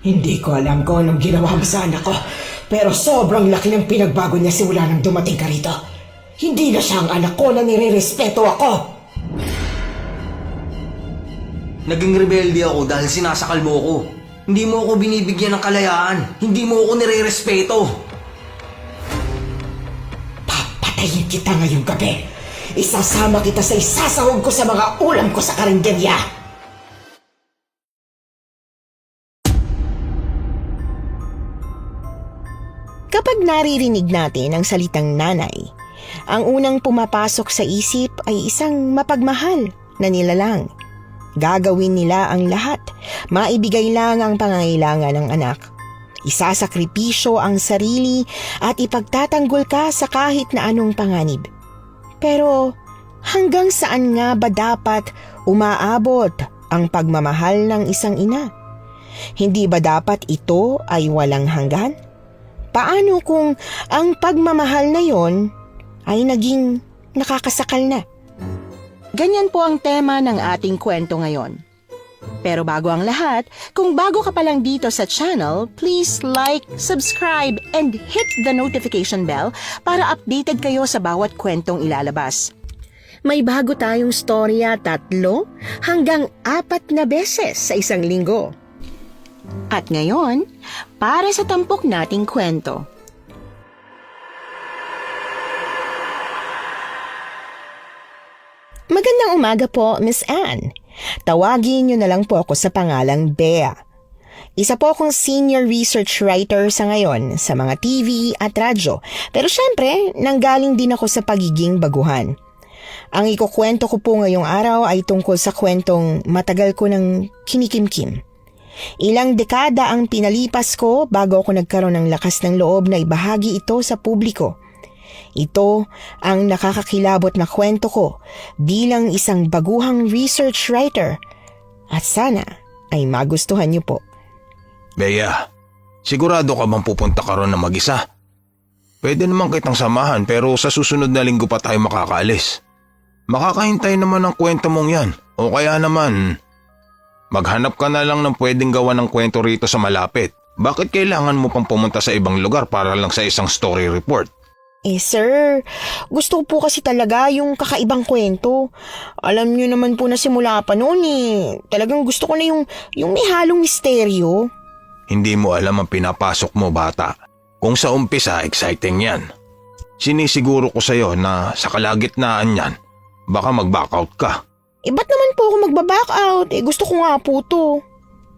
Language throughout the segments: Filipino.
Hindi ko alam kung anong ginawa mo sa anak ko, pero sobrang laki ng pinagbago niya simula nang dumating ka rito. Hindi na siya ang anak ko na nirerespeto ako. Naging rebelde ako dahil sinasakal mo ako. Hindi mo ako binibigyan ng kalayaan. Hindi mo ako nire-respeto. Papatayin kita ngayong gabi. Isasama kita sa isasahog ko sa mga ulam ko sa karinderya. Kapag naririnig natin ang salitang nanay, ang unang pumapasok sa isip ay isang mapagmahal na nilalang. Gagawin nila ang lahat, maibigay lang ang pangangailangan ng anak. Isasakripisyo ang sarili at ipagtatanggol ka sa kahit na anong panganib. Pero hanggang saan nga ba dapat umaabot ang pagmamahal ng isang ina? Hindi ba dapat ito ay walang hanggan? Paano kung ang pagmamahal na yon ay naging nakakasakal na? Ganyan po ang tema ng ating kwento ngayon. Pero bago ang lahat, kung bago ka pa lang dito sa channel, please like, subscribe, and hit the notification bell para updated kayo sa bawat kwentong ilalabas. May bago tayong storya 3 hanggang 4 na beses sa isang linggo. At ngayon, para sa tampok nating kwento. Magandang umaga po, Miss Anne. Tawagin niyo na lang po ako sa pangalang Bea. Isa po akong senior research writer sa ngayon sa mga TV at radyo. Pero syempre, nanggaling din ako sa pagiging baguhan. Ang ikukwento ko po ngayong araw ay tungkol sa kwentong matagal ko ng kinikimkim. Ilang dekada ang pinalipas ko bago ako nagkaroon ng lakas ng loob na ibahagi ito sa publiko. Ito ang nakakakilabot na kwento ko bilang isang baguhang research writer at sana ay magustuhan niyo po. Bea, sigurado ka bang pupunta ka ron na mag-isa? Pwede naman kitang samahan pero sa susunod na linggo pa tayo makakaalis. Makakahintay naman ang kwento mong yan o kaya naman maghanap ka na lang ng pwedeng gawa ng kwento rito sa malapit. Bakit kailangan mo pang pumunta sa ibang lugar para lang sa isang story report? Sir, gusto ko po kasi talaga yung kakaibang kwento. Alam niyo naman po na simula pa noon talagang gusto ko na yung may halong misteryo. Hindi mo alam ang pinapasok mo, bata. Kung sa umpisa, exciting yan. Sinisiguro ko sa'yo na sa kalagitnaan yan, baka mag-back out ka. Ba't naman po ako magbaback out? Gusto ko nga po to.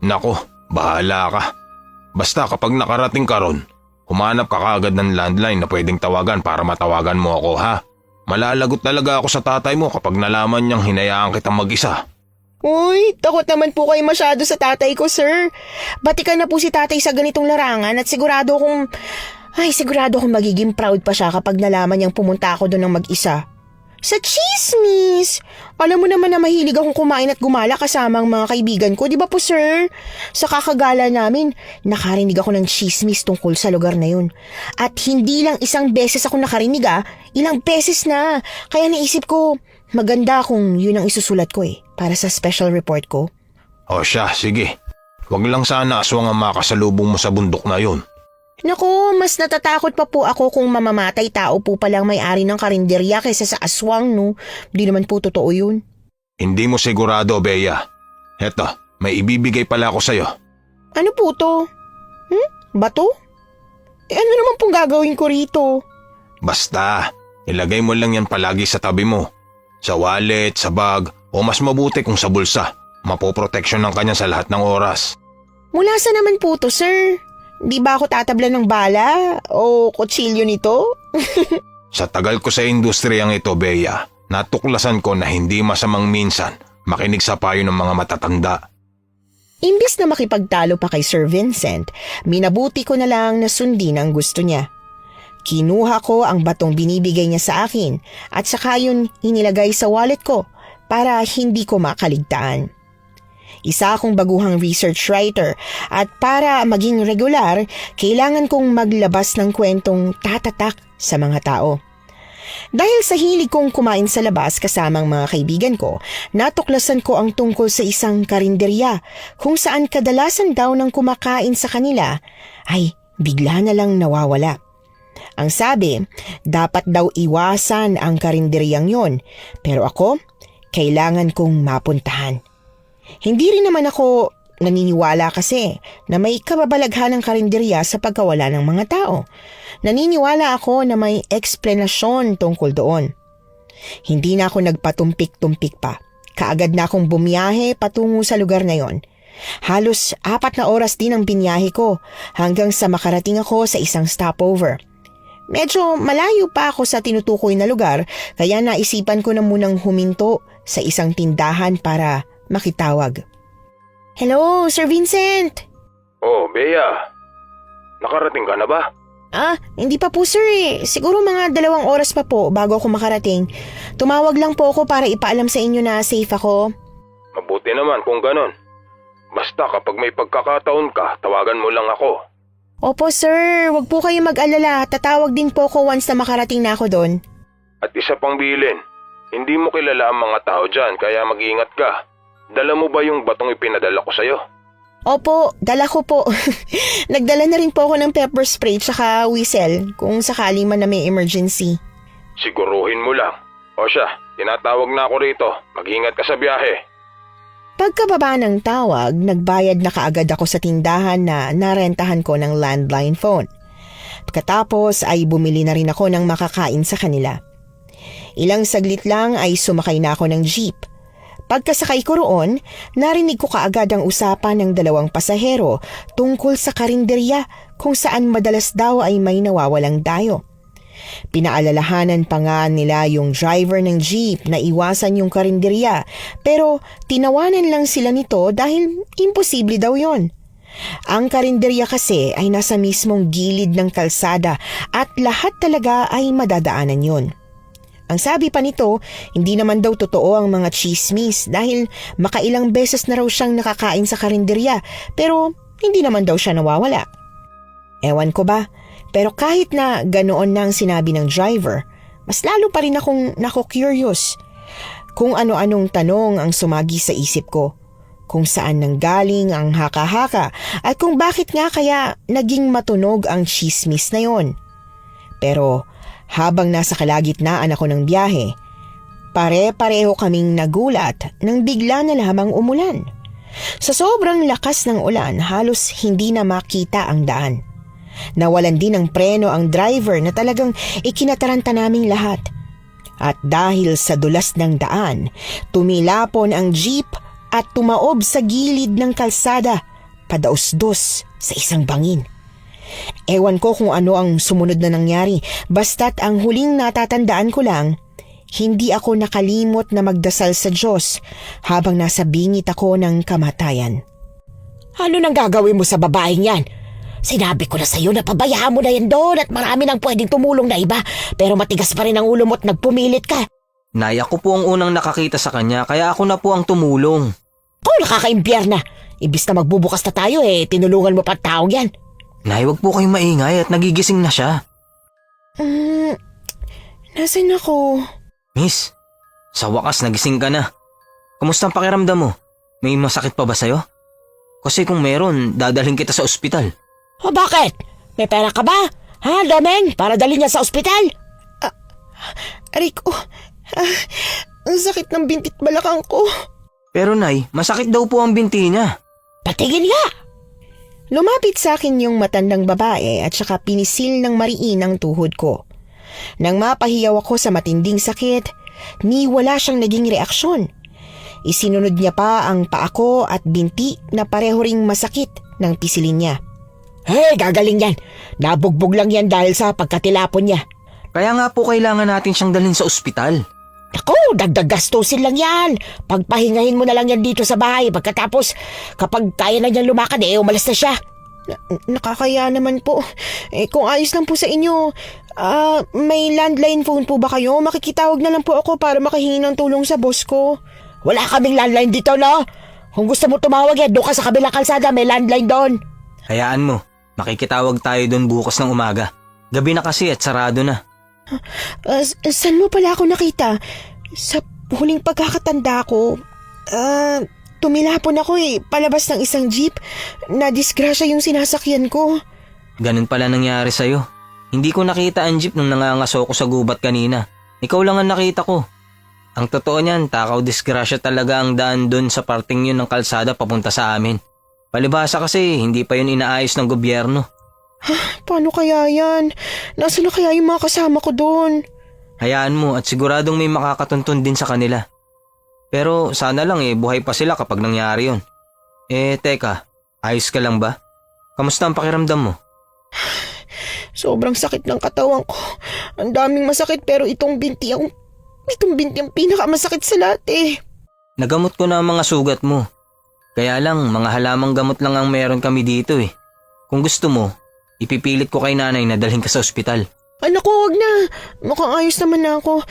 Nako, bahala ka. Basta kapag nakarating ka ron, humanap ka kaagad ng landline na pwedeng tawagan para matawagan mo ako, ha? Malalagot talaga ako sa tatay mo kapag nalaman niyang hinayaan kitang mag-isa. Uy, takot naman po kayo masyado sa tatay ko, sir. Batikan na po si tatay sa ganitong larangan at sigurado akong magiging proud pa siya kapag nalaman niyang pumunta ako doon ng mag-isa. Sa chismis! Alam mo naman na mahilig akong kumain at gumala kasama ang mga kaibigan ko, di ba po, sir? Sa kakagala namin, nakarinig ako ng chismis tungkol sa lugar na yun. At hindi lang isang beses ako nakarinig, ilang beses na. Kaya naisip ko, maganda kung yun ang isusulat ko para sa special report ko. O siya, sige. Huwag lang sana aswang ang makasalubong mo sa bundok na yun. Naku, mas natatakot pa po ako kung mamamatay tao po palang may-ari ng karinderya kaysa sa aswang, no? Di naman po totoo yun. Hindi mo sigurado, Bea. Heto, may ibibigay pala ako sa'yo. Ano po to? Bato? Ano naman pong gagawin ko rito? Basta, ilagay mo lang yan palagi sa tabi mo. Sa wallet, sa bag, o mas mabuti kung sa bulsa. Mapoproteksyon ng kanya sa lahat ng oras. Mula sa naman po to, sir? Di ba ako tatablan ng bala o kutsilyo nito? Sa tagal ko sa industriyang ito, Bea, natuklasan ko na hindi masamang minsan makinig sa payo ng mga matatanda. Imbis na makipagtalo pa kay Sir Vincent, minabuti ko na lang na sundin ang gusto niya. Kinuha ko ang batong binibigay niya sa akin at saka yun inilagay sa wallet ko para hindi ko makaligtaan. Isa akong baguhang research writer at para maging regular, kailangan kong maglabas ng kwentong tatatak sa mga tao. Dahil sa hilig kong kumain sa labas kasamang mga kaibigan ko, natuklasan ko ang tungkol sa isang karinderya kung saan kadalasan daw ng kumakain sa kanila ay bigla na lang nawawala. Ang sabi, dapat daw iwasan ang karinderyang yon, pero ako, kailangan kong mapuntahan. Hindi rin naman ako naniniwala kasi na may kababalaghan ng karinderya sa pagkawala ng mga tao. Naniniwala ako na may eksplanasyon tungkol doon. Hindi na ako nagpatumpik-tumpik pa. Kaagad na akong bumiyahe patungo sa lugar na yon. Halos 4 na oras din ang binyahe ko hanggang sa makarating ako sa isang stopover. Medyo malayo pa ako sa tinutukoy na lugar kaya naisipan ko na munang huminto sa isang tindahan para makitawag. Hello, Sir Vincent! Oh, Bea. Nakarating ka na ba? Hindi pa po sir eh. Siguro mga 2 oras pa po bago ako makarating. Tumawag lang po ako para ipaalam sa inyo na safe ako. Mabuti naman kung ganon. Basta kapag may pagkakataon ka, tawagan mo lang ako. Opo sir, wag po kayo mag-alala. Tatawag din po ako once na makarating na ako doon. At isa pang bilin, hindi mo kilala ang mga tao dyan kaya mag-iingat ka. Dala mo ba yung batong ipinadala ko sa'yo? Opo, dala ko po. Nagdala na rin po ako ng pepper spray tsaka whistle kung sakali man na may emergency. Siguruhin mo lang. O siya, tinatawag na ako rito. Mag-ingat ka sa biyahe. Pagkababa ng tawag, nagbayad na kaagad ako sa tindahan na narentahan ko ng landline phone. Pagkatapos ay bumili na rin ako ng makakain sa kanila. Ilang saglit lang ay sumakay na ako ng jeep. Pagkasakay ko roon, narinig ko kaagad ang usapan ng 2 pasahero tungkol sa karinderya kung saan madalas daw ay may nawawalang dayo. Pinaalalahanan pa nga nila yung driver ng jeep na iwasan yung karinderya pero tinawanan lang sila nito dahil imposible daw yon. Ang karinderya kasi ay nasa mismong gilid ng kalsada at lahat talaga ay madadaanan yon. Ang sabi pa nito, hindi naman daw totoo ang mga chismis dahil makailang beses na raw siyang nakakain sa karinderya pero hindi naman daw siya nawawala. Ewan ko ba, pero kahit na ganoon na ang sinabi ng driver, mas lalo pa rin akong nako-curious. Kung ano-anong tanong ang sumagi sa isip ko. Kung saan nanggaling ang haka-haka at kung bakit nga kaya naging matunog ang chismis na yon. Pero habang nasa kalagitnaan ako ng biyahe, pare-pareho kaming nagulat nang bigla na lamang umulan. Sa sobrang lakas ng ulan, halos hindi na makita ang daan. Nawalan din ng preno ang driver na talagang ikinataranta naming lahat. At dahil sa dulas ng daan, tumilapon ang jeep at tumaob sa gilid ng kalsada, padaos-dos sa isang bangin. Ewan ko kung ano ang sumunod na nangyari, basta't ang huling natatandaan ko lang, hindi ako nakalimot na magdasal sa Diyos habang nasa bingit ako ng kamatayan. Ano nang gagawin mo sa babaeng yan? Sinabi ko na sa'yo na pabayaan mo na yan doon at marami nang pwedeng tumulong na iba pero matigas pa rin ang ulo mo at nagpumilit ka. Nay, ako po ang unang nakakita sa kanya kaya ako na po ang tumulong. Kung nakakaimpyerna, ibis na magbubukas na tayo tinulungan mo pa taong yan. Nay, wag po kayong maingay at nagigising na siya. Nasaan ako? Miss, sa wakas nagising ka na. Kumusta ang pakiramdam mo? May masakit pa ba sa'yo? Kasi kung meron, dadalhin kita sa ospital. O bakit? May pera ka ba? Ha, Domeng? Para dalhin niya sa ospital? Rico, ang sakit ng bintit balakang ko. Pero Nay, masakit daw po ang binti niya. Patingin nga! Lumapit sa akin yung matandang babae at saka pinisil ng mariin ang tuhod ko. Nang mapahiyaw ako sa matinding sakit, ni wala siyang naging reaksyon. Isinunod niya pa ang paa ko at binti na pareho ring masakit ng pisilin niya. Gagaling yan. Nabugbog lang yan dahil sa pagkatilapon niya. Kaya nga po kailangan natin siyang dalhin sa ospital. Naku, dagdag gastusin lang yan. Pagpahingahin mo na lang yan dito sa bahay. Pagkatapos, kapag kaya na niyang lumakad, umalis na siya. Nakakaya naman po. Kung ayos lang po sa inyo, may landline phone po ba kayo? Makikitawag na lang po ako para makahingi ng tulong sa boss ko. Wala kaming landline dito, no? Kung gusto mo tumawag doon ka sa kabilang kalsada, may landline doon. Hayaan mo, makikitawag tayo doon bukas ng umaga. Gabi na kasi at sarado na. Saan mo pala ako nakita? Sa huling pagkakatanda ko, tumilapon ako palabas ng isang jeep. Na-disgrasya yung sinasakyan ko. Ganun pala nangyari sa'yo. Hindi ko nakita ang jeep nung nangangaso ko sa gubat kanina. Ikaw lang ang nakita ko. Ang totoo niyan, takaw disgrasya talaga ang daan doon sa parting yun ng kalsada papunta sa amin. Palibhasa kasi, hindi pa yun inaayos ng gobyerno. Paano kaya yan? Nasaan na kaya yung mga kasama ko doon? Hayaan mo at siguradong may makakatuntun din sa kanila. Pero sana lang buhay pa sila kapag nangyari yun. Teka, ayos ka lang ba? Kamusta ang pakiramdam mo? Sobrang sakit ng katawan ko. Ang daming masakit pero itong binti ang pinakamasakit sa lahat Nagamot ko na ang mga sugat mo. Kaya lang, mga halamang gamot lang ang meron kami dito Kung gusto mo, ipipilit ko kay nanay na dalhin ka sa ospital. Anak ko, wag na. Mukhang ayos naman na ako.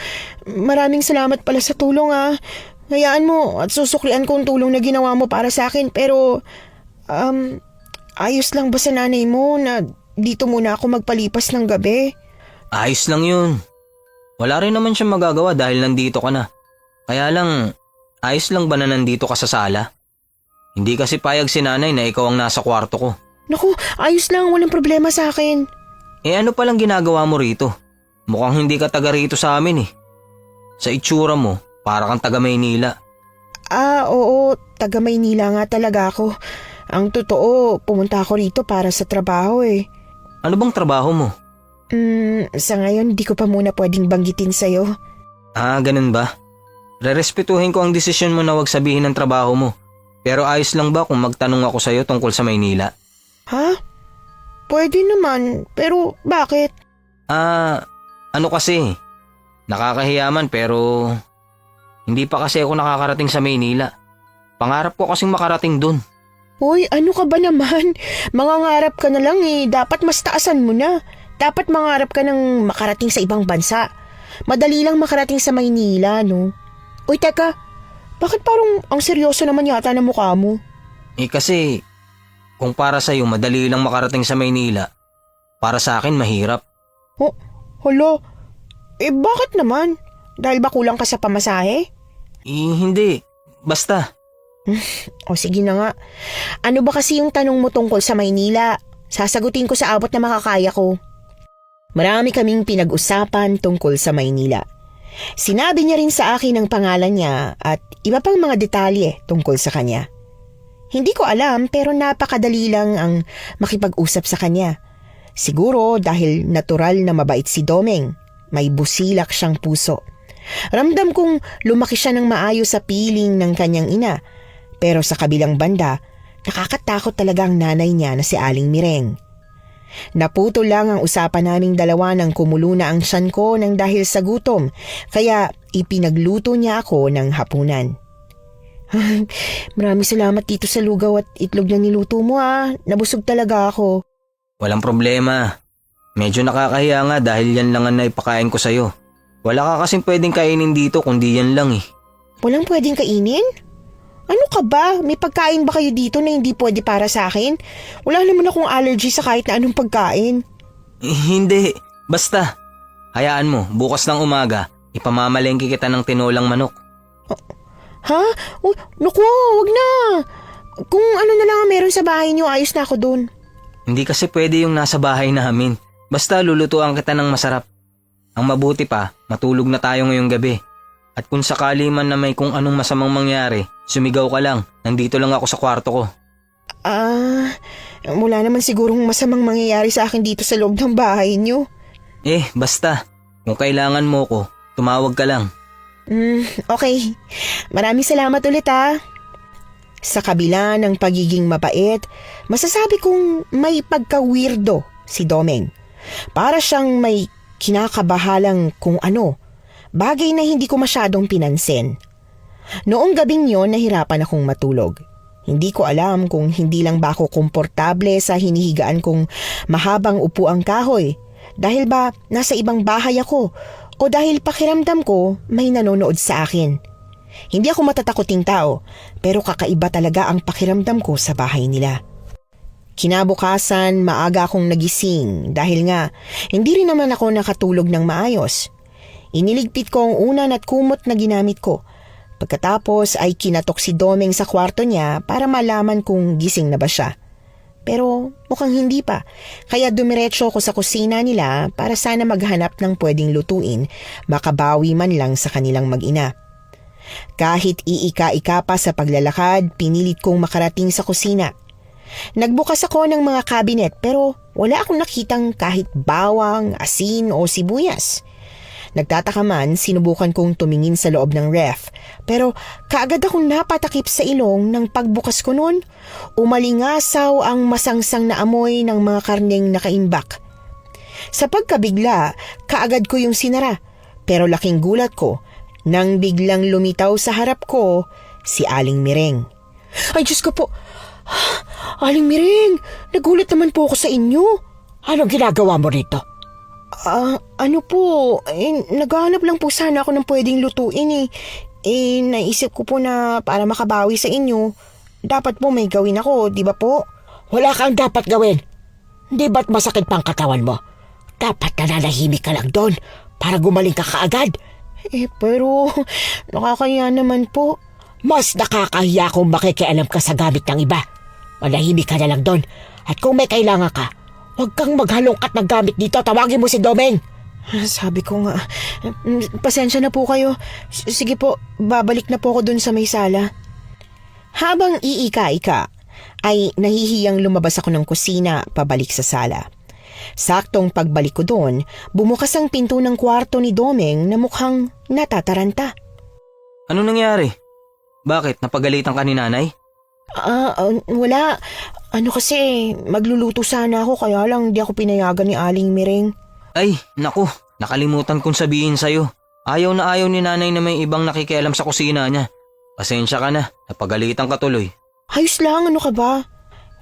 Maraming salamat pala sa tulong Hayaan mo at susuklian ko ang tulong na ginawa mo para sa akin. Pero, ayos lang ba sa nanay mo na dito muna ako magpalipas ng gabi? Ayos lang yun. Wala rin naman siya magagawa dahil nandito ka na. Kaya lang, ayos lang ba na nandito ka sa sala? Hindi kasi payag si nanay na ikaw ang nasa kwarto ko. Naku, ayos lang. Walang problema sa akin. Ano palang ginagawa mo rito? Mukhang hindi ka taga rito sa amin Sa itsura mo, para kang taga Maynila. Oo. Taga Maynila nga talaga ako. Ang totoo, pumunta ako rito para sa trabaho Ano bang trabaho mo? Sa ngayon, di ko pa muna pwedeng banggitin sa'yo. Ganun ba? Rerespetuhin ko ang desisyon mo na wag sabihin ng trabaho mo. Pero ayos lang ba kung magtanong ako sa'yo tungkol sa Maynila? Ha? Pwede naman, pero bakit? Ano kasi? Nakakahiyaman pero hindi pa kasi ako nakakarating sa Maynila. Pangarap ko kasing makarating dun. Hoy, ano ka ba naman? Mangangarap ka na lang Dapat mas taasan mo na. Dapat mangarap ka ng makarating sa ibang bansa. Madali lang makarating sa Maynila, no? Uy, teka. Bakit parang ang seryoso naman yata ng mukha mo? Kasi kung para sa'yo madali lang makarating sa Maynila, para sa akin mahirap. Hala. Bakit naman? Dahil ba kulang ka sa pamasahe? Hindi. Basta. Sige na nga. Ano ba kasi yung tanong mo tungkol sa Maynila? Sasagutin ko sa abot na makakaya ko. Marami kaming pinag-usapan tungkol sa Maynila. Sinabi niya rin sa akin ang pangalan niya at iba pang mga detalye tungkol sa kanya. Hindi ko alam pero napakadali lang ang makipag-usap sa kanya. Siguro dahil natural na mabait si Domeng. May busilak siyang puso. Ramdam kong lumaki siya ng maayos sa piling ng kanyang ina. Pero sa kabilang banda, nakakatakot talaga ang nanay niya na si Aling Mireng. Naputo lang ang usapan naming dalawa nang kumulo na ang tiyan ko nang dahil sa gutom, kaya ipinagluto niya ako ng hapunan. Maraming salamat dito sa lugaw at itlog na niluto mo Nabusog talaga ako. Walang problema. Medyo nakakahiya nga dahil yan lang ang naipakain ko sa'yo. Wala ka kasing pwedeng kainin dito kundi yan lang Walang pwedeng kainin? Ano ka ba? May pagkain ba kayo dito na hindi pwede para sa akin? Wala naman akong allergy sa kahit na anong pagkain. Hindi. Basta. Hayaan mo, bukas ng umaga, ipamamalengke kita ng tinolang manok. Ha? Naku, wag na. Kung ano na lang ang meron sa bahay niyo, ayos na ako dun. Hindi kasi pwede yung nasa bahay namin. Basta lulutuan kita ng masarap. Ang mabuti pa, matulog na tayo ngayong gabi. At kung sakali man na may kung anong masamang mangyari, sumigaw ka lang. Nandito lang ako sa kwarto ko. Wala naman sigurong masamang mangyayari sa akin dito sa loob ng bahay niyo. Basta. Kung kailangan mo ko, tumawag ka lang. Okay. Maraming salamat ulit Sa kabila ng pagiging mabait, masasabi kong may pagka-weirdo si Domeng. Para siyang may kinakabahalang kung ano. Bagay na hindi ko masyadong pinansin. Noong gabing yon, nahirapan akong matulog. Hindi ko alam kung hindi lang ba ako komportable sa hinihigaan kong mahabang upuang kahoy. Dahil ba nasa ibang bahay ako o dahil pakiramdam ko may nanonood sa akin. Hindi ako matatakoting tao pero kakaiba talaga ang pakiramdam ko sa bahay nila. Kinabukasan, maaga akong nagising dahil nga hindi rin naman ako nakatulog ng maayos. Iniligpit ko ang unan at kumot na ginamit ko. Pagkatapos ay kinatok si Domeng sa kwarto niya para malaman kung gising na ba siya. Pero mukhang hindi pa, kaya dumiretso ko sa kusina nila para sana maghanap ng pwedeng lutuin, makabawi man lang sa kanilang mag-ina. Kahit iika-ika pa sa paglalakad, pinilit kong makarating sa kusina. Nagbukas ako ng mga cabinet pero wala akong nakitang kahit bawang, asin o sibuyas. Nagtataka man, sinubukan kong tumingin sa loob ng ref. Pero kaagad akong napatakip sa ilong nang pagbukas ko noon. Umalingasaw ang masangsang na amoy ng mga karneng nakaimbak. Sa pagkabigla, kaagad ko yung sinara. Pero laking gulat ko nang biglang lumitaw sa harap ko si Aling Mireng. Ay, Diyos ko po! Aling Mireng, nagulat naman po ako sa inyo. Anong ginagawa mo rito? Ano po, naghahanap lang po sana ako ng pwedeng lutuin eh. Naisip ko po na para makabawi sa inyo, dapat po may gawin ako, di ba po? Wala kang dapat gawin. Di ba't masakit pang katawan mo? Dapat nananahimik ka lang doon para gumaling ka kaagad. Pero nakakaya naman po. Mas nakakahiya kung makikialam ka sa gamit ng iba. Manahimik ka na lang doon. At kung may kailangan ka, huwag kang maghalongkat ng gamit dito. Tawagin mo si Domeng. Sabi ko nga, pasensya na po kayo. Sige po, babalik na po ako dun sa may sala. Habang iika-ika, ay nahihiyang lumabas ako ng kusina pabalik sa sala. Saktong pagbalik ko doon, bumukas ang pinto ng kwarto ni Domeng na mukhang natataranta. Ano nangyari? Bakit? Napagalitan ka ni nanay? Wala. Ano kasi, magluluto sana ako kaya lang di ako pinayagan ni Aling Mireng. Ay, naku. Nakalimutan kong sabihin sa'yo. Ayaw na ayaw ni nanay na may ibang nakikialam sa kusina niya. Pasensya ka na. Napagalitan ka tuloy. Ayos lang, ano ka ba?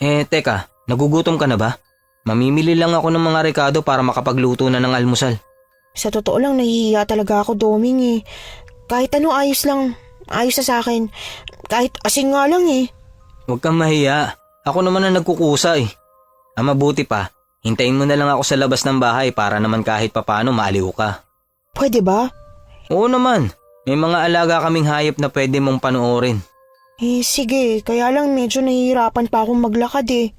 Teka. Nagugutom ka na ba? Mamimili lang ako ng mga rekado para makapagluto na ng almusal. Sa totoo lang, nahihiya talaga ako, Doming eh. Kahit ano ayos lang. Ayos na sa akin. Kahit asin nga lang eh. Huwag kang mahiya. Ako naman ang nagkukusa eh. Ang mabuti pa, hintayin mo na lang ako sa labas ng bahay para naman kahit papano maaliw ka. Pwede ba? Oo naman. May mga alaga kaming hayop na pwede mong panoorin. Sige. Kaya lang medyo nahihirapan pa akong maglakad eh.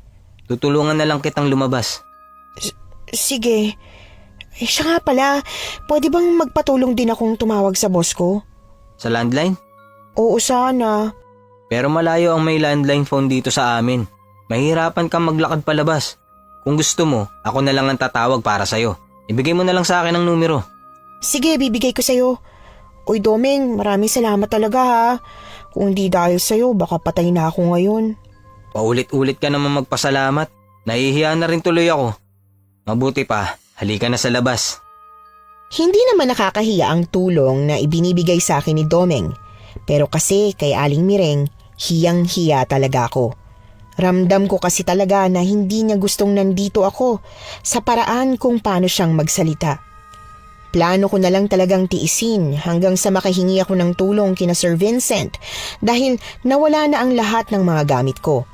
Tutulungan na lang kitang lumabas. Sige. Siya nga pala, pwede bang magpatulong din akong tumawag sa boss ko? Sa landline? Oo, sana. Pero malayo ang may landline phone dito sa amin. Mahirapan kang maglakad palabas. Kung gusto mo, ako na lang ang tatawag para sa'yo. Ibigay mo na lang sa akin ang numero. Sige, bibigay ko sa'yo. Uy, Domeng, maraming salamat talaga ha. Kung hindi dahil sa'yo, baka patay na ako ngayon. Paulit-ulit ka naman magpasalamat. Nahihiya na rin tuloy ako. Mabuti pa, halika na sa labas. Hindi naman nakakahiya ang tulong na ibinibigay sa akin ni Domeng. Pero kasi kay Aling Mireng, hiyang-hiya talaga ako. Ramdam ko kasi talaga na hindi niya gustong nandito ako sa paraan kung paano siyang magsalita. Plano ko na lang talagang tiisin hanggang sa makahingi ako ng tulong kina Sir Vincent dahil nawala na ang lahat ng mga gamit ko.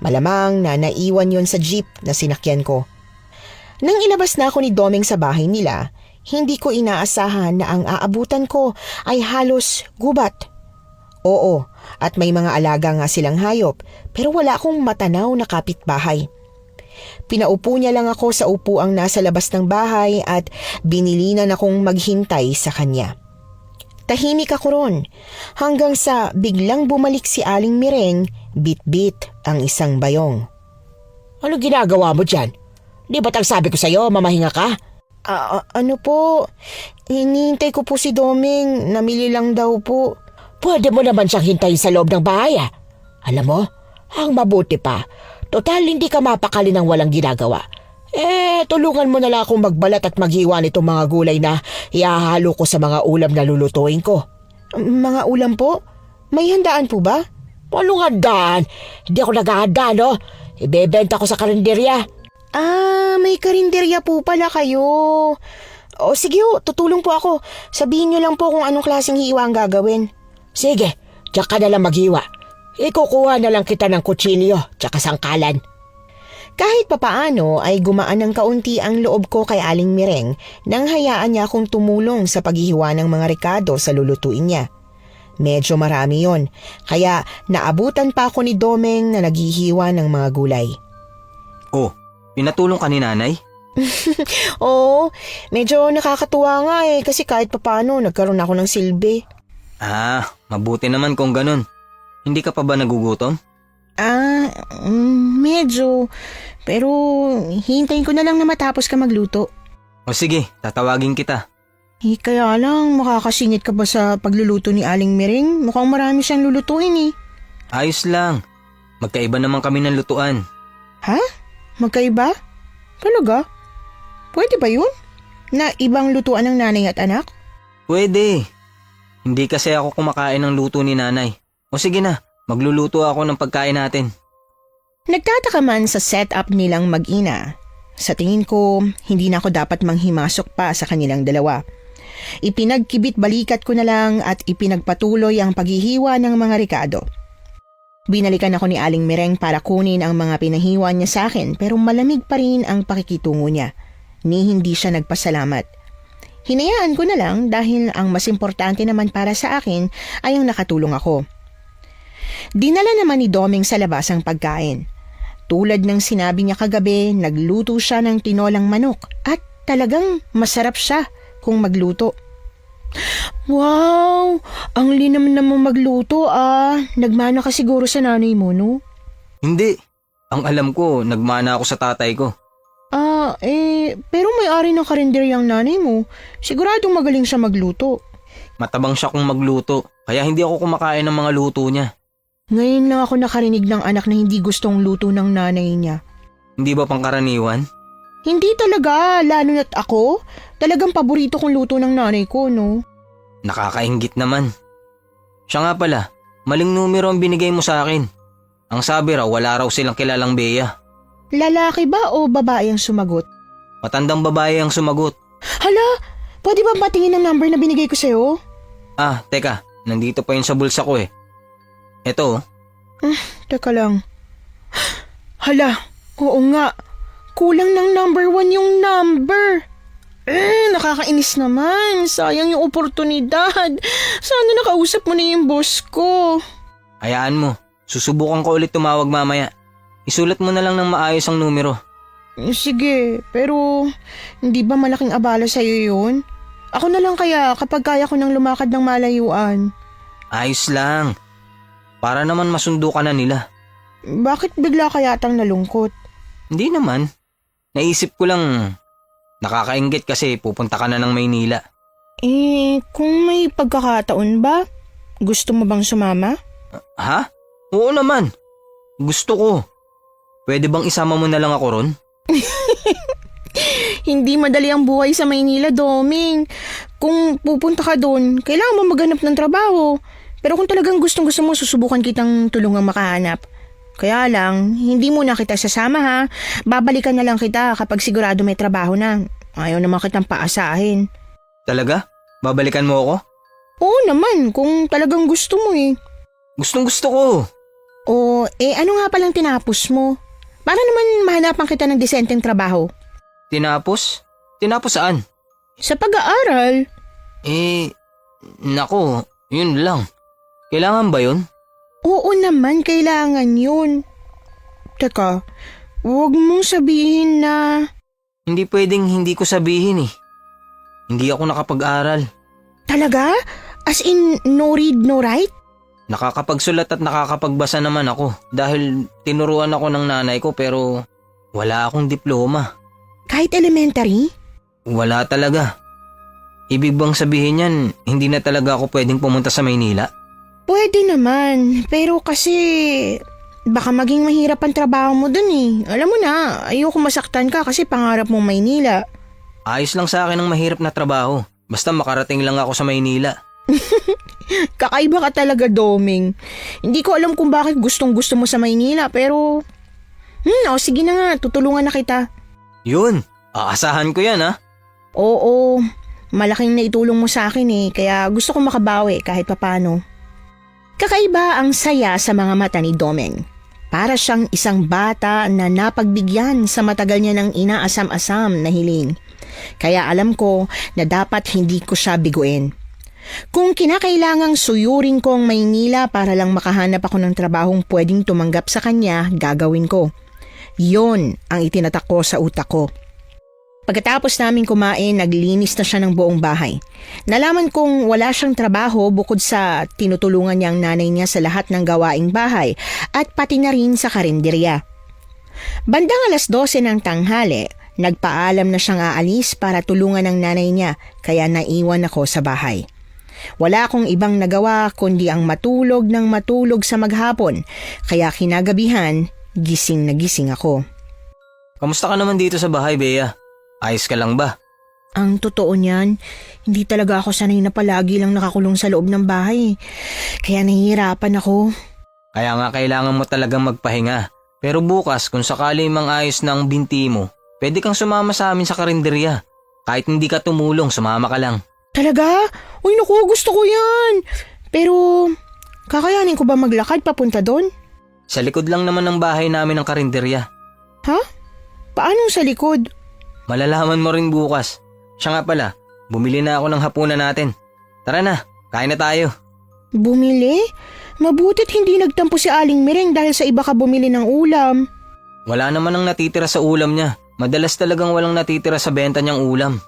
Malamang na naiwan yon sa jeep na sinakyan ko. Nang ilabas na ako ni Domeng sa bahay nila, hindi ko inaasahan na ang aabutan ko ay halos gubat. Oo, at may mga alaga nga silang hayop pero wala akong matanaw na kapitbahay. Pinaupo niya lang ako sa upuang nasa labas ng bahay at binilinan akong maghintay sa kanya. Tahimik ako ron hanggang sa biglang bumalik si Aling Mireng, bit-bit ang isang bayong. Ano ginagawa mo dyan? Di ba't ang sabi ko sa'yo, mamahinga ka? Ano po? Hinihintay ko po si Domeng, namili lang daw po. Pwede mo naman siyang hintayin sa loob ng bahay ah. Alam mo, ang mabuti pa, total hindi ka mapakali ng walang ginagawa. Tulungan mo na lang akong magbalat at maghiwa nitong mga gulay na ihahalo ko sa mga ulam na lulutuin ko. Mga ulam po? May handaan po ba? Anong handaan? Hindi ako naghahanda, no? Ibebenta ko sa karinderya. May karinderya po pala kayo. O sige tutulong po ako. Sabihin niyo lang po kung anong klaseng hiwa ang gagawin. Sige, tsaka na lang maghiwa. Ikukuha na lang kita ng kutsilyo tsaka sangkalan. Kahit papaano ay gumaan ng kaunti ang loob ko kay Aling Mireng nang hayaan niya akong tumulong sa paghihiwa ng mga rekado sa lulutuin niya. Medyo marami yon, kaya naabutan pa ako ni Domeng na naghihiwa ng mga gulay. Oh, pinatulong ka ni nanay? Oo, medyo nakakatuwa nga kasi kahit papaano nagkaroon ako ng silbi. Ah, mabuti naman kung ganun. Hindi ka pa ba nagugutom? Medyo. Pero hintayin ko na lang na matapos ka magluto. O sige, tatawagin kita. Kaya lang, makakasingit ka ba sa pagluluto ni Aling Mireng? Mukhang marami siyang lulutuin Ayos lang. Magkaiba naman kami ng lutuan. Ha? Magkaiba? Talaga? Pwede ba yun? Na ibang lutuan ng nanay at anak? Pwede. Hindi kasi ako kumakain ng luto ni nanay. O sige na, magluluto ako ng pagkain natin. Nagtataka man sa setup nilang mag-ina. Sa tingin ko, hindi na ako dapat manghimasok pa sa kanilang dalawa. Ipinagkibit balikat ko na lang at ipinagpatuloy ang paghihiwa ng mga rekado. Binalikan ako ni Aling Mireng para kunin ang mga pinahiwa niya sa akin pero malamig pa rin ang pakikitungo niya. Ni hindi siya nagpasalamat. Hinayaan ko na lang dahil ang mas importante naman para sa akin ay ang nakatulong ako. Dinala naman ni Domeng sa labas ang pagkain. Tulad ng sinabi niya kagabi, nagluto siya ng tinolang manok at talagang masarap siya kung magluto. Wow! Ang linam naman magluto Nagmana ka siguro sa nanay mo, no? Hindi. Ang alam ko, nagmana ako sa tatay ko. Pero may-ari ng karinderyang nanay mo. Siguradong magaling siya magluto. Matabang siya kung magluto, kaya hindi ako kumakain ng mga luto niya. Ngayon lang ako nakarinig ng anak na hindi gustong luto ng nanay niya. Hindi ba pangkaraniwan? Hindi talaga, lalo na't ako. Talagang paborito kong luto ng nanay ko, no? Nakakainggit naman. Siya nga pala, maling numero ang binigay mo sa akin. Ang sabi raw, wala raw silang kilalang Bea. Lalaki ba o babae ang sumagot? Matandang babae ang sumagot. Hala, pwede ba patingin ang number na binigay ko sa'yo? Teka, nandito pa yun sa bulsa ko Eto. Teka lang. Hala, oo nga. Kulang ng number 1 yung number. Nakakainis naman. Sayang yung oportunidad. Sana nakausap mo na yung boss ko. Hayaan mo, susubukan ko ulit tumawag mamaya. Isulat mo na lang ng maayos ang numero. Sige, pero hindi ba malaking abala sa'yo yun? Ako na lang kaya kapag kaya ko nang lumakad ng malayuan. Ayos lang. Para naman masundo ka na nila. Bakit bigla ka yatang nalungkot? Hindi naman. Naisip ko lang, nakakainggit kasi pupunta ka na ng Maynila. Kung may pagkakataon ba? Gusto mo bang sumama? Ha? Oo naman. Gusto ko. Pwede bang isama mo na lang ako ron? Hindi madali ang buhay sa Maynila, Doming. Kung pupunta ka doon, kailangan mo maghanap ng trabaho. Pero kung talagang gustong-gusto mo, susubukan kitang tulungang makahanap. Kaya lang, hindi mo na kita sasama ha. Babalikan na lang kita kapag sigurado may trabaho na. Ayaw naman kitang paasahin. Talaga? Babalikan mo ako? Oo naman, kung talagang gusto mo Gustong gusto ko. Ano nga palang tinapos mo? Para naman mahanapan kita ng disenteng trabaho. Tinapos? Tinapos saan? Sa pag-aaral. Nako, yun lang. Kailangan ba yun? Oo naman, kailangan yun. Teka, huwag mong sabihin na... Hindi pwedeng hindi ko sabihin Hindi ako nakapag-aral. Talaga? As in, no read, no write? Nakakapagsulat at nakakapagbasa naman ako dahil tinuruan ako ng nanay ko pero wala akong diploma. Kahit elementary? Wala talaga. Ibig bang sabihin yan, hindi na talaga ako pwedeng pumunta sa Maynila? Pwede naman, pero kasi baka maging mahirap ang trabaho mo dun Alam mo na, ayoko masaktan ka kasi pangarap mong Maynila. Ayos lang sa akin ang mahirap na trabaho. Basta makarating lang ako sa Maynila. Kakaiba ka talaga, Doming. Hindi ko alam kung bakit gustong-gusto mo sa Maynila, pero... sige na nga, tutulungan na kita. Yun, aasahan ko yan Oo, malaking naitulong mo sa akin kaya gusto ko makabawi kahit papano. Kakaiba ang saya sa mga mata ni Domeng. Para siyang isang bata na napagbigyan sa matagal niya ng inaasam-asam na hiling. Kaya alam ko na dapat hindi ko siya biguin. Kung kinakailangang suyurin ko ang Maynila para lang makahanap ako ng trabahong pwedeng tumanggap sa kanya, gagawin ko. Yon ang itinatak ko sa utak ko. Pagkatapos namin kumain, naglinis na siya ng buong bahay. Nalaman kong wala siyang trabaho bukod sa tinutulungan niya ang nanay niya sa lahat ng gawaing bahay at pati na rin sa karinderya. Bandang 12:00 ng tanghali, nagpaalam na siyang aalis para tulungan ang nanay niya kaya naiwan ako sa bahay. Wala akong ibang nagawa kundi ang matulog ng matulog sa maghapon kaya kinagabihan, gising na gising ako. Kamusta ka naman dito sa bahay, Bea? Ayos ka lang ba? Ang totoo niyan, hindi talaga ako sanay na palagi lang nakakulong sa loob ng bahay. Kaya nahihirapan ako. Kaya nga kailangan mo talagang magpahinga. Pero bukas kung sakali mang ayos na ang binti mo, pwede kang sumama sa amin sa karinderya. Kahit hindi ka tumulong, sumama ka lang. Talaga? Uy naku, gusto ko yan. Pero, kakayanin ko ba maglakad papunta doon? Sa likod lang naman ng bahay namin ang karinderya. Ha? Paano sa likod? Malalaman mo rin bukas. Siya nga pala, bumili na ako ng hapunan natin. Tara na, kain na tayo. Bumili? Mabuti't hindi nagtampo si Aling Mireng dahil sa iba ka bumili ng ulam. Wala naman ang natitira sa ulam niya. Madalas talagang walang natitira sa benta niyang ulam.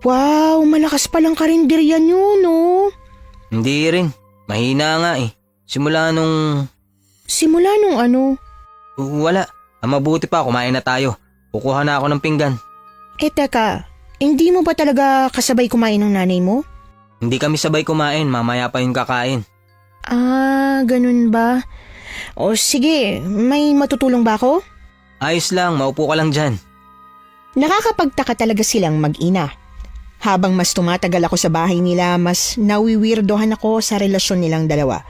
Wow, malakas palang karinderya niyo, no? Hindi rin. Mahina nga eh. Simula nung ano? Wala. Ang mabuti pa, kumain na tayo. Kukuha na ako ng pinggan. Teka, hindi mo ba talaga kasabay kumain ng nanay mo? Hindi kami sabay kumain, mamaya pa yung kakain. Ah, ganun ba? O sige, may matutulong ba ako? Ayos lang, maupo ka lang dyan. Nakakapagtaka talaga silang mag-ina. Habang mas tumatagal ako sa bahay nila, mas nawiwirdohan ako sa relasyon nilang dalawa.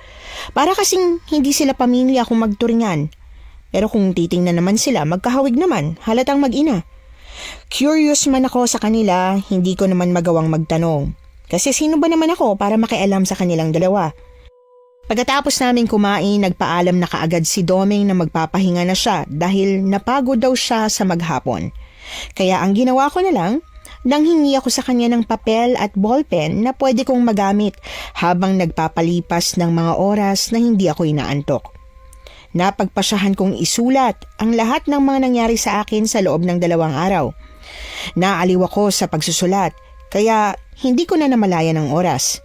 Para kasing hindi sila pamilya kung magturingan. Pero kung titingnan naman sila, magkahawig naman, halatang mag-ina. Curious man ako sa kanila, hindi ko naman magawang magtanong. Kasi sino ba naman ako para makialam sa kanilang dalawa? Pagkatapos namin kumain, nagpaalam na kaagad si Doming na magpapahinga na siya dahil napagod daw siya sa maghapon. Kaya ang ginawa ko na lang, nanghingi ako sa kanya ng papel at ballpen na pwede kong magamit habang nagpapalipas ng mga oras na hindi ako inaantok. Napagpasyahan kong isulat ang lahat ng mga nangyari sa akin sa loob ng 2 araw. Naaliw ako sa pagsusulat kaya hindi ko na namalayan ang oras.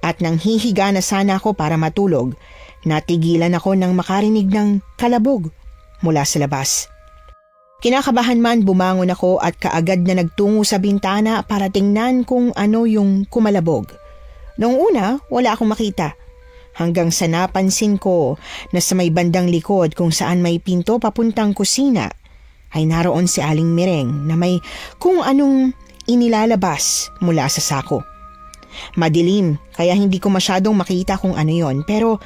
At nang hihiga na sana ako para matulog, natigilan ako nang makarinig ng kalabog mula sa labas. Kinakabahan man bumangon ako at kaagad na nagtungo sa bintana para tingnan kung ano yung kumalabog. Noong una, wala akong makita. Hanggang sa napansin ko na sa may bandang likod kung saan may pinto papuntang kusina ay naroon si Aling Mireng na may kung anong inilalabas mula sa sako. Madilim kaya hindi ko masyadong makita kung ano yon pero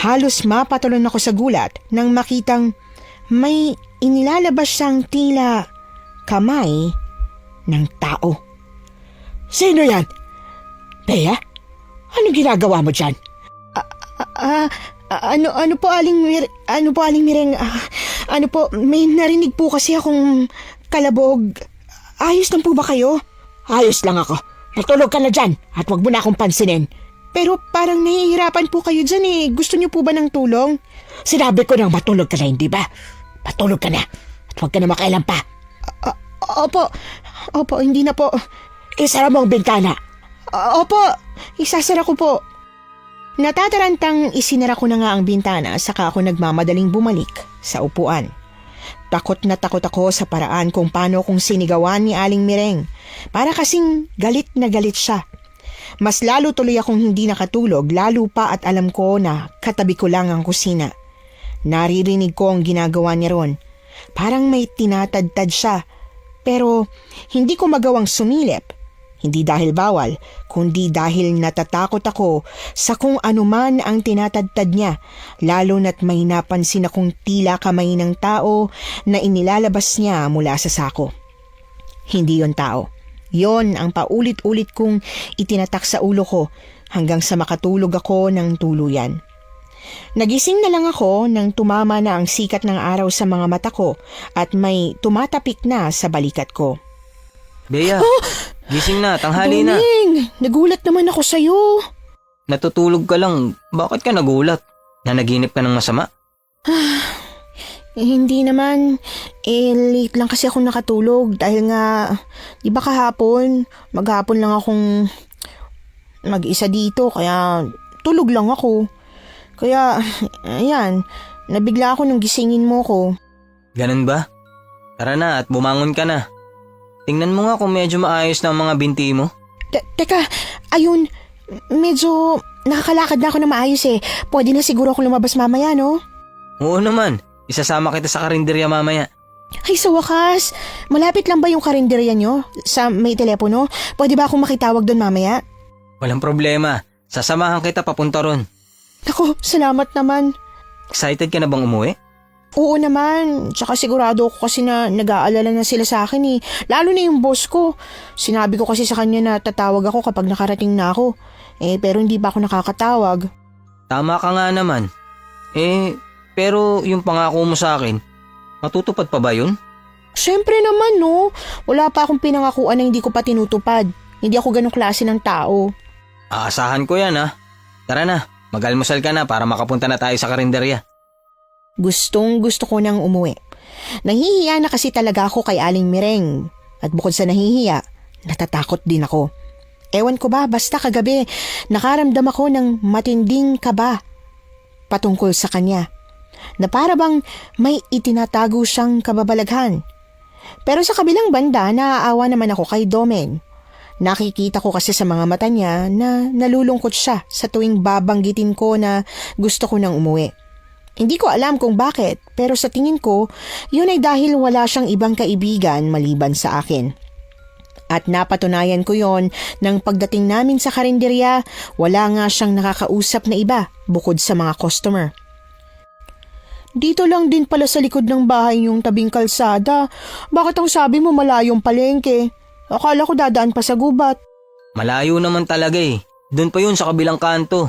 halos mapatalon ako sa gulat nang makitang may inilalabas siyang tila kamay ng tao. Sino yan? Bea? Anong ginagawa mo dyan? Ano po Aling Mireng? Ano po, may narinig po kasi akong kalabog. Ayos lang po ba kayo? Ayos lang ako. Natulog ka na dyan at wag mo na akong pansinin. Pero parang nahihirapan po kayo dyan eh. Gusto niyo po ba ng tulong? Sinabi ko nang matulog ka na, hindi ba? Matulog ka na at wag ka na makailan pa. Opo, hindi na po. Isara mo ang bintana. Opo, isasara ko po. Natatarantang isinara ko na nga ang bintana saka ako nagmamadaling bumalik sa upuan. Takot na takot ako sa paraan kung paano kong sinigawan ni Aling Mireng. Para kasing galit na galit siya. Mas lalo tuloy akong hindi nakatulog lalo pa at alam ko na katabi ko lang ang kusina. Naririnig ko ang ginagawa niya ron. Parang may tinatadtad siya. Pero hindi ko magawang sumilip. Hindi dahil bawal, kundi dahil natatakot ako sa kung anuman ang tinatadtad niya, lalo na't may napansin akong tila kamay ng tao na inilalabas niya mula sa sako. Hindi yon tao. Yon ang paulit-ulit kong itinatak sa ulo ko hanggang sa makatulog ako ng tuluyan. Nagising na lang ako nang tumama na ang sikat ng araw sa mga mata ko at may tumatapik na sa balikat ko. Bea, gising na, tanghali na. Doming, nagulat naman ako sa'yo. Natutulog ka lang, bakit ka nagulat? Nanaginip ka ng masama? Hindi naman. Late lang kasi ako nakatulog dahil nga, di ba kahapon, maghapon lang akong mag-isa dito kaya tulog lang ako. Kaya, ayan, nabigla ako nung gisingin mo ko. Ganun ba? Tara na at bumangon ka na. Tingnan mo nga kung medyo maayos na ang mga binti mo. Teka, ayun, medyo nakakalakad na ako na maayos eh. Pwede na siguro ako lumabas mamaya, no? Oo naman, isasama kita sa karinderya mamaya. Ay, sa wakas, malapit lang ba yung karinderya nyo? Sa may telepono? Pwede ba akong makitawag doon mamaya? Walang problema, sasamahan kita papunta ron. Naku, salamat naman. Excited ka na bang umuwi? Oo naman, tsaka sigurado ako kasi na nag-aalala na sila sa akin eh. Lalo na yung boss ko. Sinabi ko kasi sa kanya na tatawag ako kapag nakarating na ako. Pero hindi pa ako nakakatawag. Tama ka nga naman. Pero yung pangako mo sa akin, matutupad pa ba yun? Siyempre naman no, wala pa akong pinangakuan na hindi ko pa tinutupad. Hindi ako ganong klase ng tao. Aasahan ko yan ha. Tara na, mag-almusal ka na para makapunta na tayo sa karinderya. Gustong gusto ko nang umuwi. Nahihiya na kasi talaga ako kay Aling Mireng. At bukod sa nahihiya, natatakot din ako. Ewan ko ba, basta kagabi, nakaramdam ako ng matinding kaba patungkol sa kanya. Na para bang may itinatago siyang kababalaghan. Pero sa kabilang banda, naaawa naman ako kay Domen. Nakikita ko kasi sa mga mata niya na nalulungkot siya sa tuwing babanggitin ko na gusto ko nang umuwi. Hindi ko alam kung bakit, pero sa tingin ko, yun ay dahil wala siyang ibang kaibigan maliban sa akin. At napatunayan ko yon nang pagdating namin sa karinderya, wala nga siyang nakakausap na iba bukod sa mga customer. Dito lang din pala sa likod ng bahay yung tabing kalsada. Bakit ang sabi mo malayong palengke? Akala ko dadaan pa sa gubat. Malayo naman talaga eh. Doon pa yun sa kabilang kanto.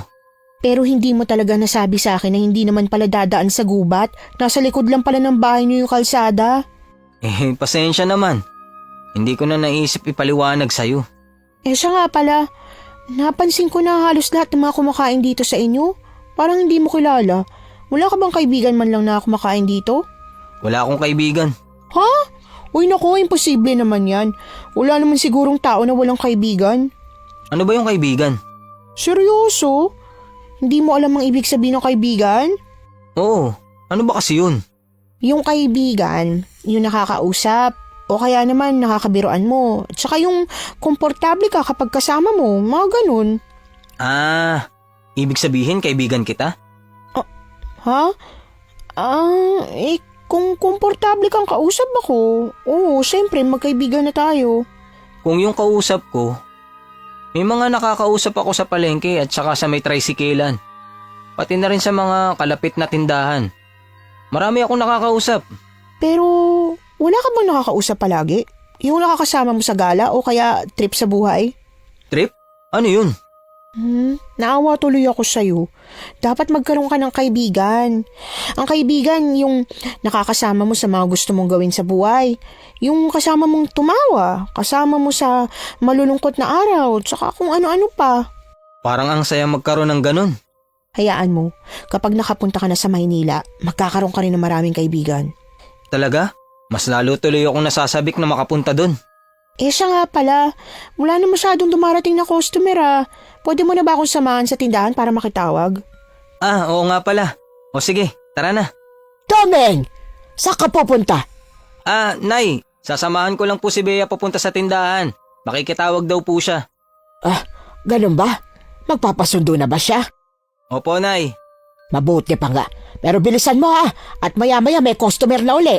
Pero hindi mo talaga nasabi sa akin na hindi naman pala dadaan sa gubat. Nasa likod lang pala ng bahay niyo yung kalsada. Pasensya naman. Hindi ko na naisip ipaliwanag sa'yo. Siya nga pala, napansin ko na halos lahat ng mga kumakain dito sa inyo. Parang hindi mo kilala. Wala ka bang kaibigan man lang na kumakain dito? Wala akong kaibigan. Ha? Uy naku, imposible naman yan. Wala naman sigurong tao na walang kaibigan. Ano ba yung kaibigan? Seryoso? Hindi mo alam ang ibig sabihin ng kaibigan? Oo, ano ba kasi yun? Yung kaibigan, yung nakakausap, o kaya naman nakakabiruan mo. Tsaka yung komportable ka kapag kasama mo, mga ganun. Ibig sabihin kaibigan kita? Ha? Kung komportable kang kausap ako, oo, syempre magkaibigan na tayo. Kung yung kausap ko, may mga nakakausap ako sa palengke at saka sa may tricyclean. Pati na rin sa mga kalapit na tindahan. Marami akong nakakausap. Pero wala ka bang nakakausap palagi? Yung nakakasama mo sa gala o kaya trip sa buhay? Trip? Ano yun? Naawa tuloy ako sa'yo. Dapat magkaroon ka ng kaibigan. Ang kaibigan yung nakakasama mo sa mga gusto mong gawin sa buhay. Yung kasama mong tumawa, kasama mo sa malulungkot na araw, tsaka kung ano-ano pa. Parang ang saya magkaroon ng ganun. Hayaan mo, kapag nakapunta ka na sa Maynila, magkakaroon ka rin ng maraming kaibigan. Talaga? Mas lalo tuloy akong nasasabik na makapunta dun. Siya nga pala, wala na masyadong dumarating na customer. Pwede mo na ba akong samahan sa tindahan para makitawag? Oo nga pala. O sige, tara na. Domeng! Saan ka pupunta? Nay, sasamahan ko lang po si Bea papunta sa tindahan. Makikitawag daw po siya. Ganun ba? Magpapasundo na ba siya? Opo, Nay. Mabuti pa nga. Pero bilisan mo at maya-maya may customer na uli.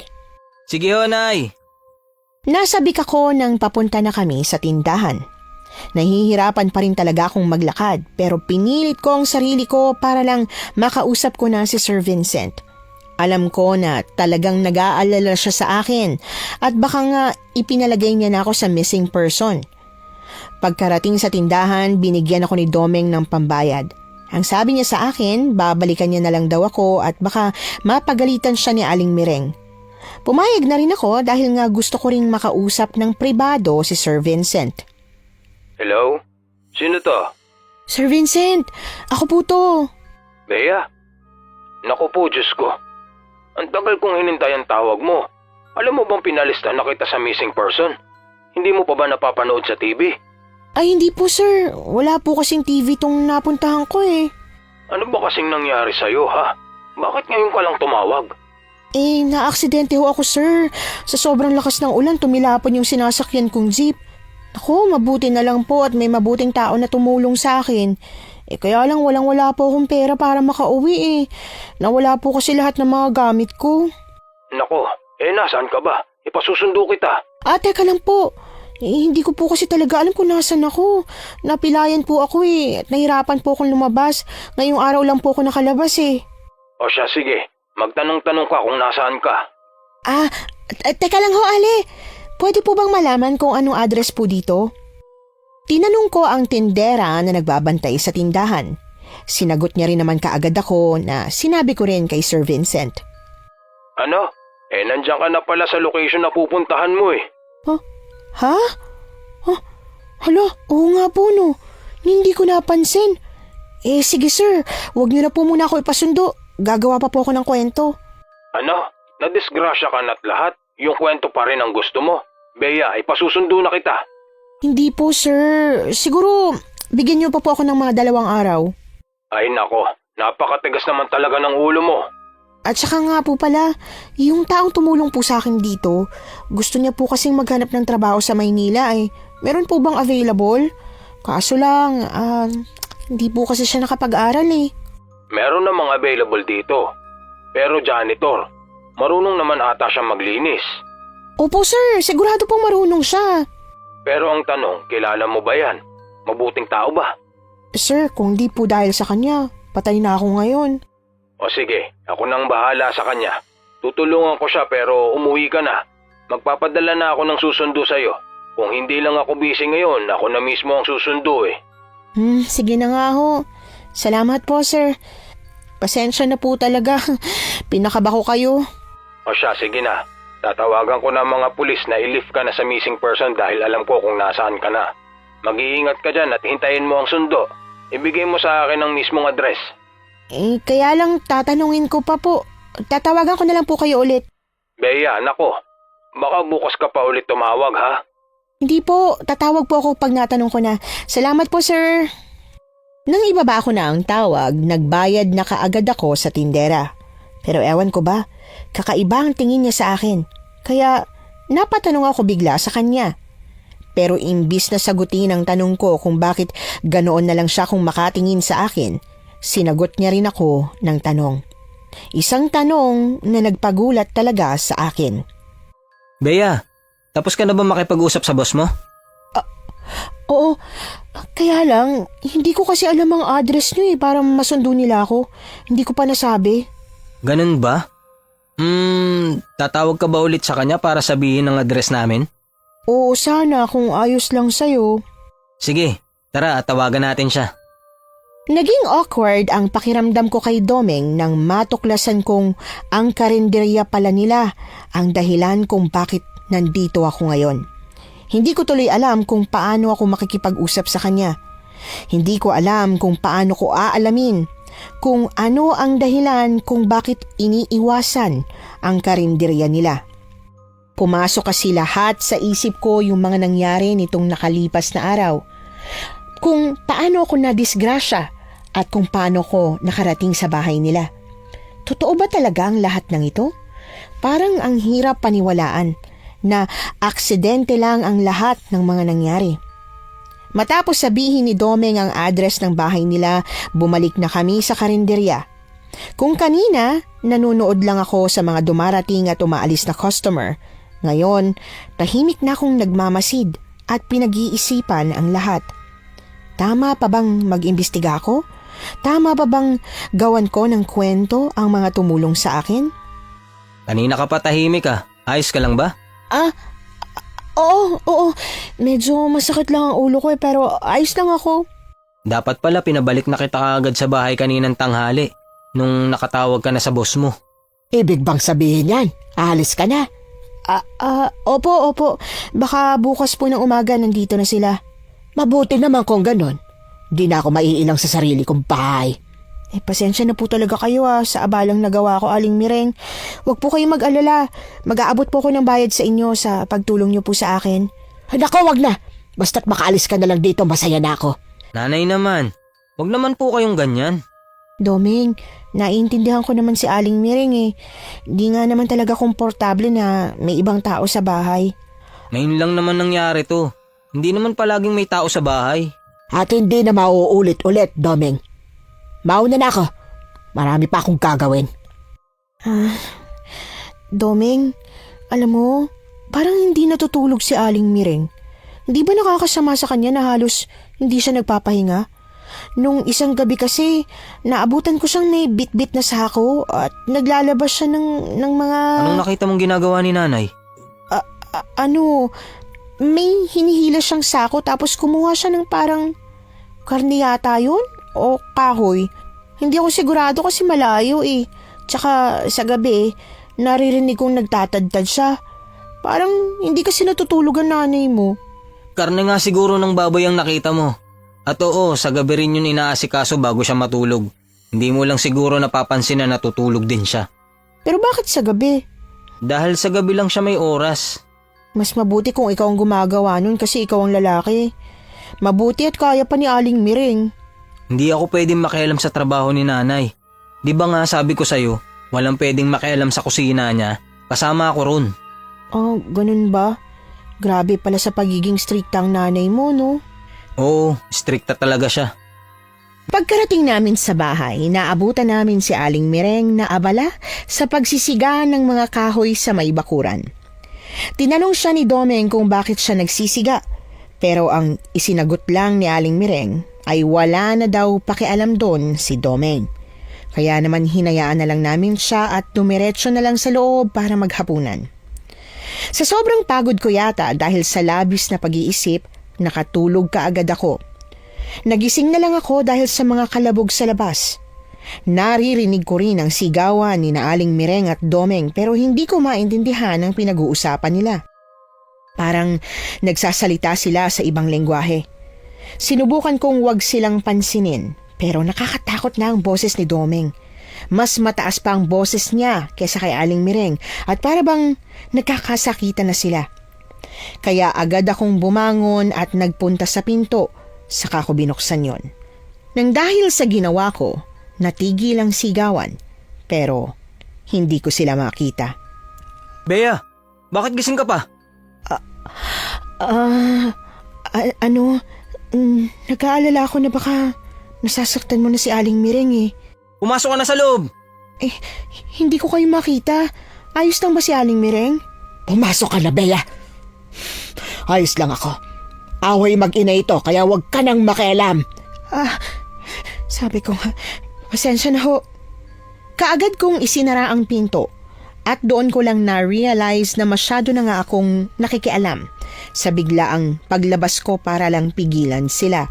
Sige ho, Nay. Nasabik ako nang papunta na kami sa tindahan. Nahihirapan pa rin talaga akong maglakad pero pinilit ko ang sarili ko para lang makausap ko na si Sir Vincent. Alam ko na talagang nag-aalala siya sa akin at baka nga ipinalagay niya na ako sa missing person. Pagkarating sa tindahan, binigyan ako ni Domeng ng pambayad. Ang sabi niya sa akin, babalikan niya na lang daw ako at baka mapagalitan siya ni Aling Mireng. Pumayag na rin ako dahil nga gusto ko ring makausap ng pribado si Sir Vincent. Hello? Sino to? Sir Vincent, ako po to. Bea? Naku po, Diyos ko. Ang tagal kong hinintay ang tawag mo. Alam mo bang pinalista na kita sa missing person? Hindi mo pa ba napapanood sa TV? Ay hindi po sir, wala po kasing TV tong napuntahan ko eh. Ano ba kasing nangyari sa'yo, ha? Bakit ngayon ka lang tumawag? Naaksidente ho ako sir. Sa sobrang lakas ng ulan, tumilapon yung sinasakyan kong jeep. Ako, mabuti na lang po at may mabuting tao na tumulong sa akin. Kaya lang walang-wala po akong pera para makauwi eh. Nawala po kasi lahat ng mga gamit ko. Nako, nasaan ka ba? Ipasusundo kita. Teka lang po. Hindi ko po kasi talaga alam kung nasan ako. Napilayan po ako at nahirapan po akong lumabas. Ngayong araw lang po ako nakalabas eh. O siya, sige. Magtanong-tanong ka kung nasaan ka. Teka lang ho, Ale. Pwede po bang malaman kung anong address po dito? Tinanong ko ang tindera na nagbabantay sa tindahan. Sinagot niya rin naman kaagad ako na sinabi ko rin kay Sir Vincent. Ano? Nandiyan ka na pala sa location na pupuntahan mo eh. Ha? Hala, oo nga po no. Hindi ko napansin. Sige sir, wag niyo na po muna ako ipasundo. Gagawa pa po ako ng kwento. Ano? Nadisgrasya ka na't lahat? Yung kwento pa rin ang gusto mo? Bea, ipasusundo na kita. Hindi po sir. Siguro, bigyan niyo pa po ako ng mga 2 araw. Ay nako, napakatigas naman talaga ng ulo mo. At saka nga po pala, yung taong tumulong po sa akin dito, gusto niya po kasing maghanap ng trabaho sa Maynila meron po bang available? Kaso lang, hindi po kasi siya nakapag-aral eh. Meron namang available dito. Pero janitor, marunong naman ata siyang maglinis. Opo sir, sigurado pong marunong siya. Pero ang tanong, kilala mo ba yan? Mabuting tao ba? Sir, kung di po dahil sa kanya, patay na ako ngayon. O sige, ako nang bahala sa kanya. Tutulungan ko siya pero umuwi ka na. Magpapadala na ako ng susundo sa'yo. Kung hindi lang ako busy ngayon, ako na mismo ang susundo eh. Sige na nga ho. Salamat po sir. Pasensya na po talaga. Pinakaba ko kayo. O siya, sige na. Tatawagan ko na mga pulis na i-lift ka na sa missing person dahil alam ko kung nasaan ka na. Mag-iingat ka dyan at hintayin mo ang sundo. Ibigay mo sa akin ang mismong address. Kaya lang tatanungin ko pa po. Tatawagan ko na lang po kayo ulit. Bea, nako. Baka bukas ka pa ulit tumawag ha? Hindi po, tatawag po ako pag natanong ko na. Salamat po sir. Nang ibaba ako na ang tawag, nagbayad na kaagad ako sa tindera. Pero ewan ko ba, kakaiba ang tingin niya sa akin. Kaya napatanong ako bigla sa kanya. Pero imbis na sagutin ang tanong ko kung bakit ganoon na lang siya kung makatingin sa akin, sinagot niya rin ako ng tanong. Isang tanong na nagpagulat talaga sa akin. Bea, tapos ka na ba makipag-usap sa boss mo? Oo, kaya lang, hindi ko kasi alam ang address niyo para masundo nila ako. Hindi ko pa nasabi. Ganun ba? Tatawag ka ba ulit sa kanya para sabihin ang address namin? Oo, sana kung ayos lang sa'yo. Sige, tara, tawagan natin siya. Naging awkward ang pakiramdam ko kay Domeng nang matuklasan kong ang karinderya pala nila ang dahilan kung bakit nandito ako ngayon. Hindi ko tuloy alam kung paano ako makikipag-usap sa kanya. Hindi ko alam kung paano ko aalamin kung ano ang dahilan kung bakit iniiwasan ang karinderya nila. Pumasok kasi lahat sa isip ko yung mga nangyari nitong nakalipas na araw. Kung paano ako nadisgrasya at kung paano ko nakarating sa bahay nila. Totoo ba talaga ang lahat ng ito? Parang ang hirap paniwalaan na aksidente lang ang lahat ng mga nangyari. Matapos sabihin ni Domeng ang address ng bahay nila, bumalik na kami sa karinderya. Kung kanina, nanonood lang ako sa mga dumarating at umaalis na customer. Ngayon, tahimik na akong nagmamasid at pinag-iisipan ang lahat. Tama pa bang mag-imbestiga ako? Tama pa bang gawan ko ng kwento ang mga tumulong sa akin? Kanina ka pa tahimik ah. Ayos ka lang ba? Oo. Medyo masakit lang ang ulo ko pero ayos lang ako. Dapat pala pinabalik na kita kaagad sa bahay kaninang tanghali nung nakatawag ka na sa boss mo. Ibig bang sabihin yan? Aalis ka na? Opo. Baka bukas po ng umaga nandito na sila. Mabuti naman kung ganon. Di na ako maiilang sa sarili kong bahay. Pasensya na po talaga kayo sa abalang nagawa ko, Aling Mireng. Huwag po kayong mag-alala. Mag-aabot po ko ng bayad sa inyo sa pagtulong niyo po sa akin. Nako, wag na. Basta't makaalis ka na lang dito, masaya na ako. Nanay naman, wag naman po kayong ganyan. Doming, naiintindihan ko naman si Aling Mireng. Di nga naman talaga komportable na may ibang tao sa bahay. Ngayon lang naman nangyari to. Hindi naman palaging may tao sa bahay. At hindi na mauulit-ulit, Doming. Mauna na ako. Marami pa akong gagawin. Doming, alam mo, parang hindi natutulog si Aling Mireng. Di ba nakakasama sa kanya na halos hindi siya nagpapahinga? Nung isang gabi kasi, naabutan ko siyang may bit-bit na sako at naglalabas siya ng mga... Anong nakita mong ginagawa ni nanay? May hinihila siyang sako tapos kumuha siya ng parang karne yata yun o kahoy. Hindi ako sigurado kasi malayo Tsaka sa gabi, naririnig kong nagtatadtad siya. Parang hindi kasi natutulog ang nanay mo. Karne nga siguro ng baboy ang nakita mo. At oo, sa gabi rin yun inaasikaso bago siya matulog. Hindi mo lang siguro napapansin na natutulog din siya. Pero bakit sa gabi? Dahil sa gabi lang siya may oras. Mas mabuti kung ikaw ang gumagawa nun kasi ikaw ang lalaki. Mabuti at kaya pa ni Aling Mireng. Hindi ako pwedeng makialam sa trabaho ni nanay. Di ba nga sabi ko sa'yo, walang pwedeng makialam sa kusina niya, kasama ako ron. Ganun ba? Grabe pala sa pagiging strikta ang nanay mo, no? Oo, strikta talaga siya. Pagkarating namin sa bahay, naabutan namin si Aling Mireng na abala sa pagsisiga ng mga kahoy sa may bakuran. Tinanong siya ni Domeng kung bakit siya nagsisiga, pero ang isinagot lang ni Aling Mireng ay wala na daw pakialam doon si Domeng. Kaya naman hinayaan na lang namin siya at dumiretso na lang sa loob para maghapunan. Sa sobrang pagod ko yata dahil sa labis na pag-iisip, nakatulog kaagad ako. Nagising na lang ako dahil sa mga kalabog sa labas. Naririnig ko rin ang sigawan ni Aling Mireng at Domeng pero hindi ko maintindihan ang pinag-uusapan nila. Parang nagsasalita sila sa ibang lengguwahe. Sinubukan kong wag silang pansinin pero nakakatakot na ang boses ni Domeng. Mas mataas pa ang boses niya kaysa kay Aling Mireng at para bang nagkakasakitan na sila. Kaya agad akong bumangon at nagpunta sa pinto, saka ko binuksan yon. Nang dahil sa ginawa ko, natigil ang sigawan, pero hindi ko sila makita. Bea, bakit gising ka pa? Nag-aalala ako na baka nasasaktan mo na si Aling Mireng Pumasok ka na sa loob! Hindi ko kayo makita. Ayos lang ba si Aling Mireng? Pumasok ka na, Bea. Ayos lang ako. Away mag-ina ito, kaya wag ka nang makialam. Sabi ko nga, pasensya na ho. Kaagad kong isinara ang pinto at doon ko lang na-realize na masyado na nga akong nakikialam sa biglaang paglabas ko para lang pigilan sila.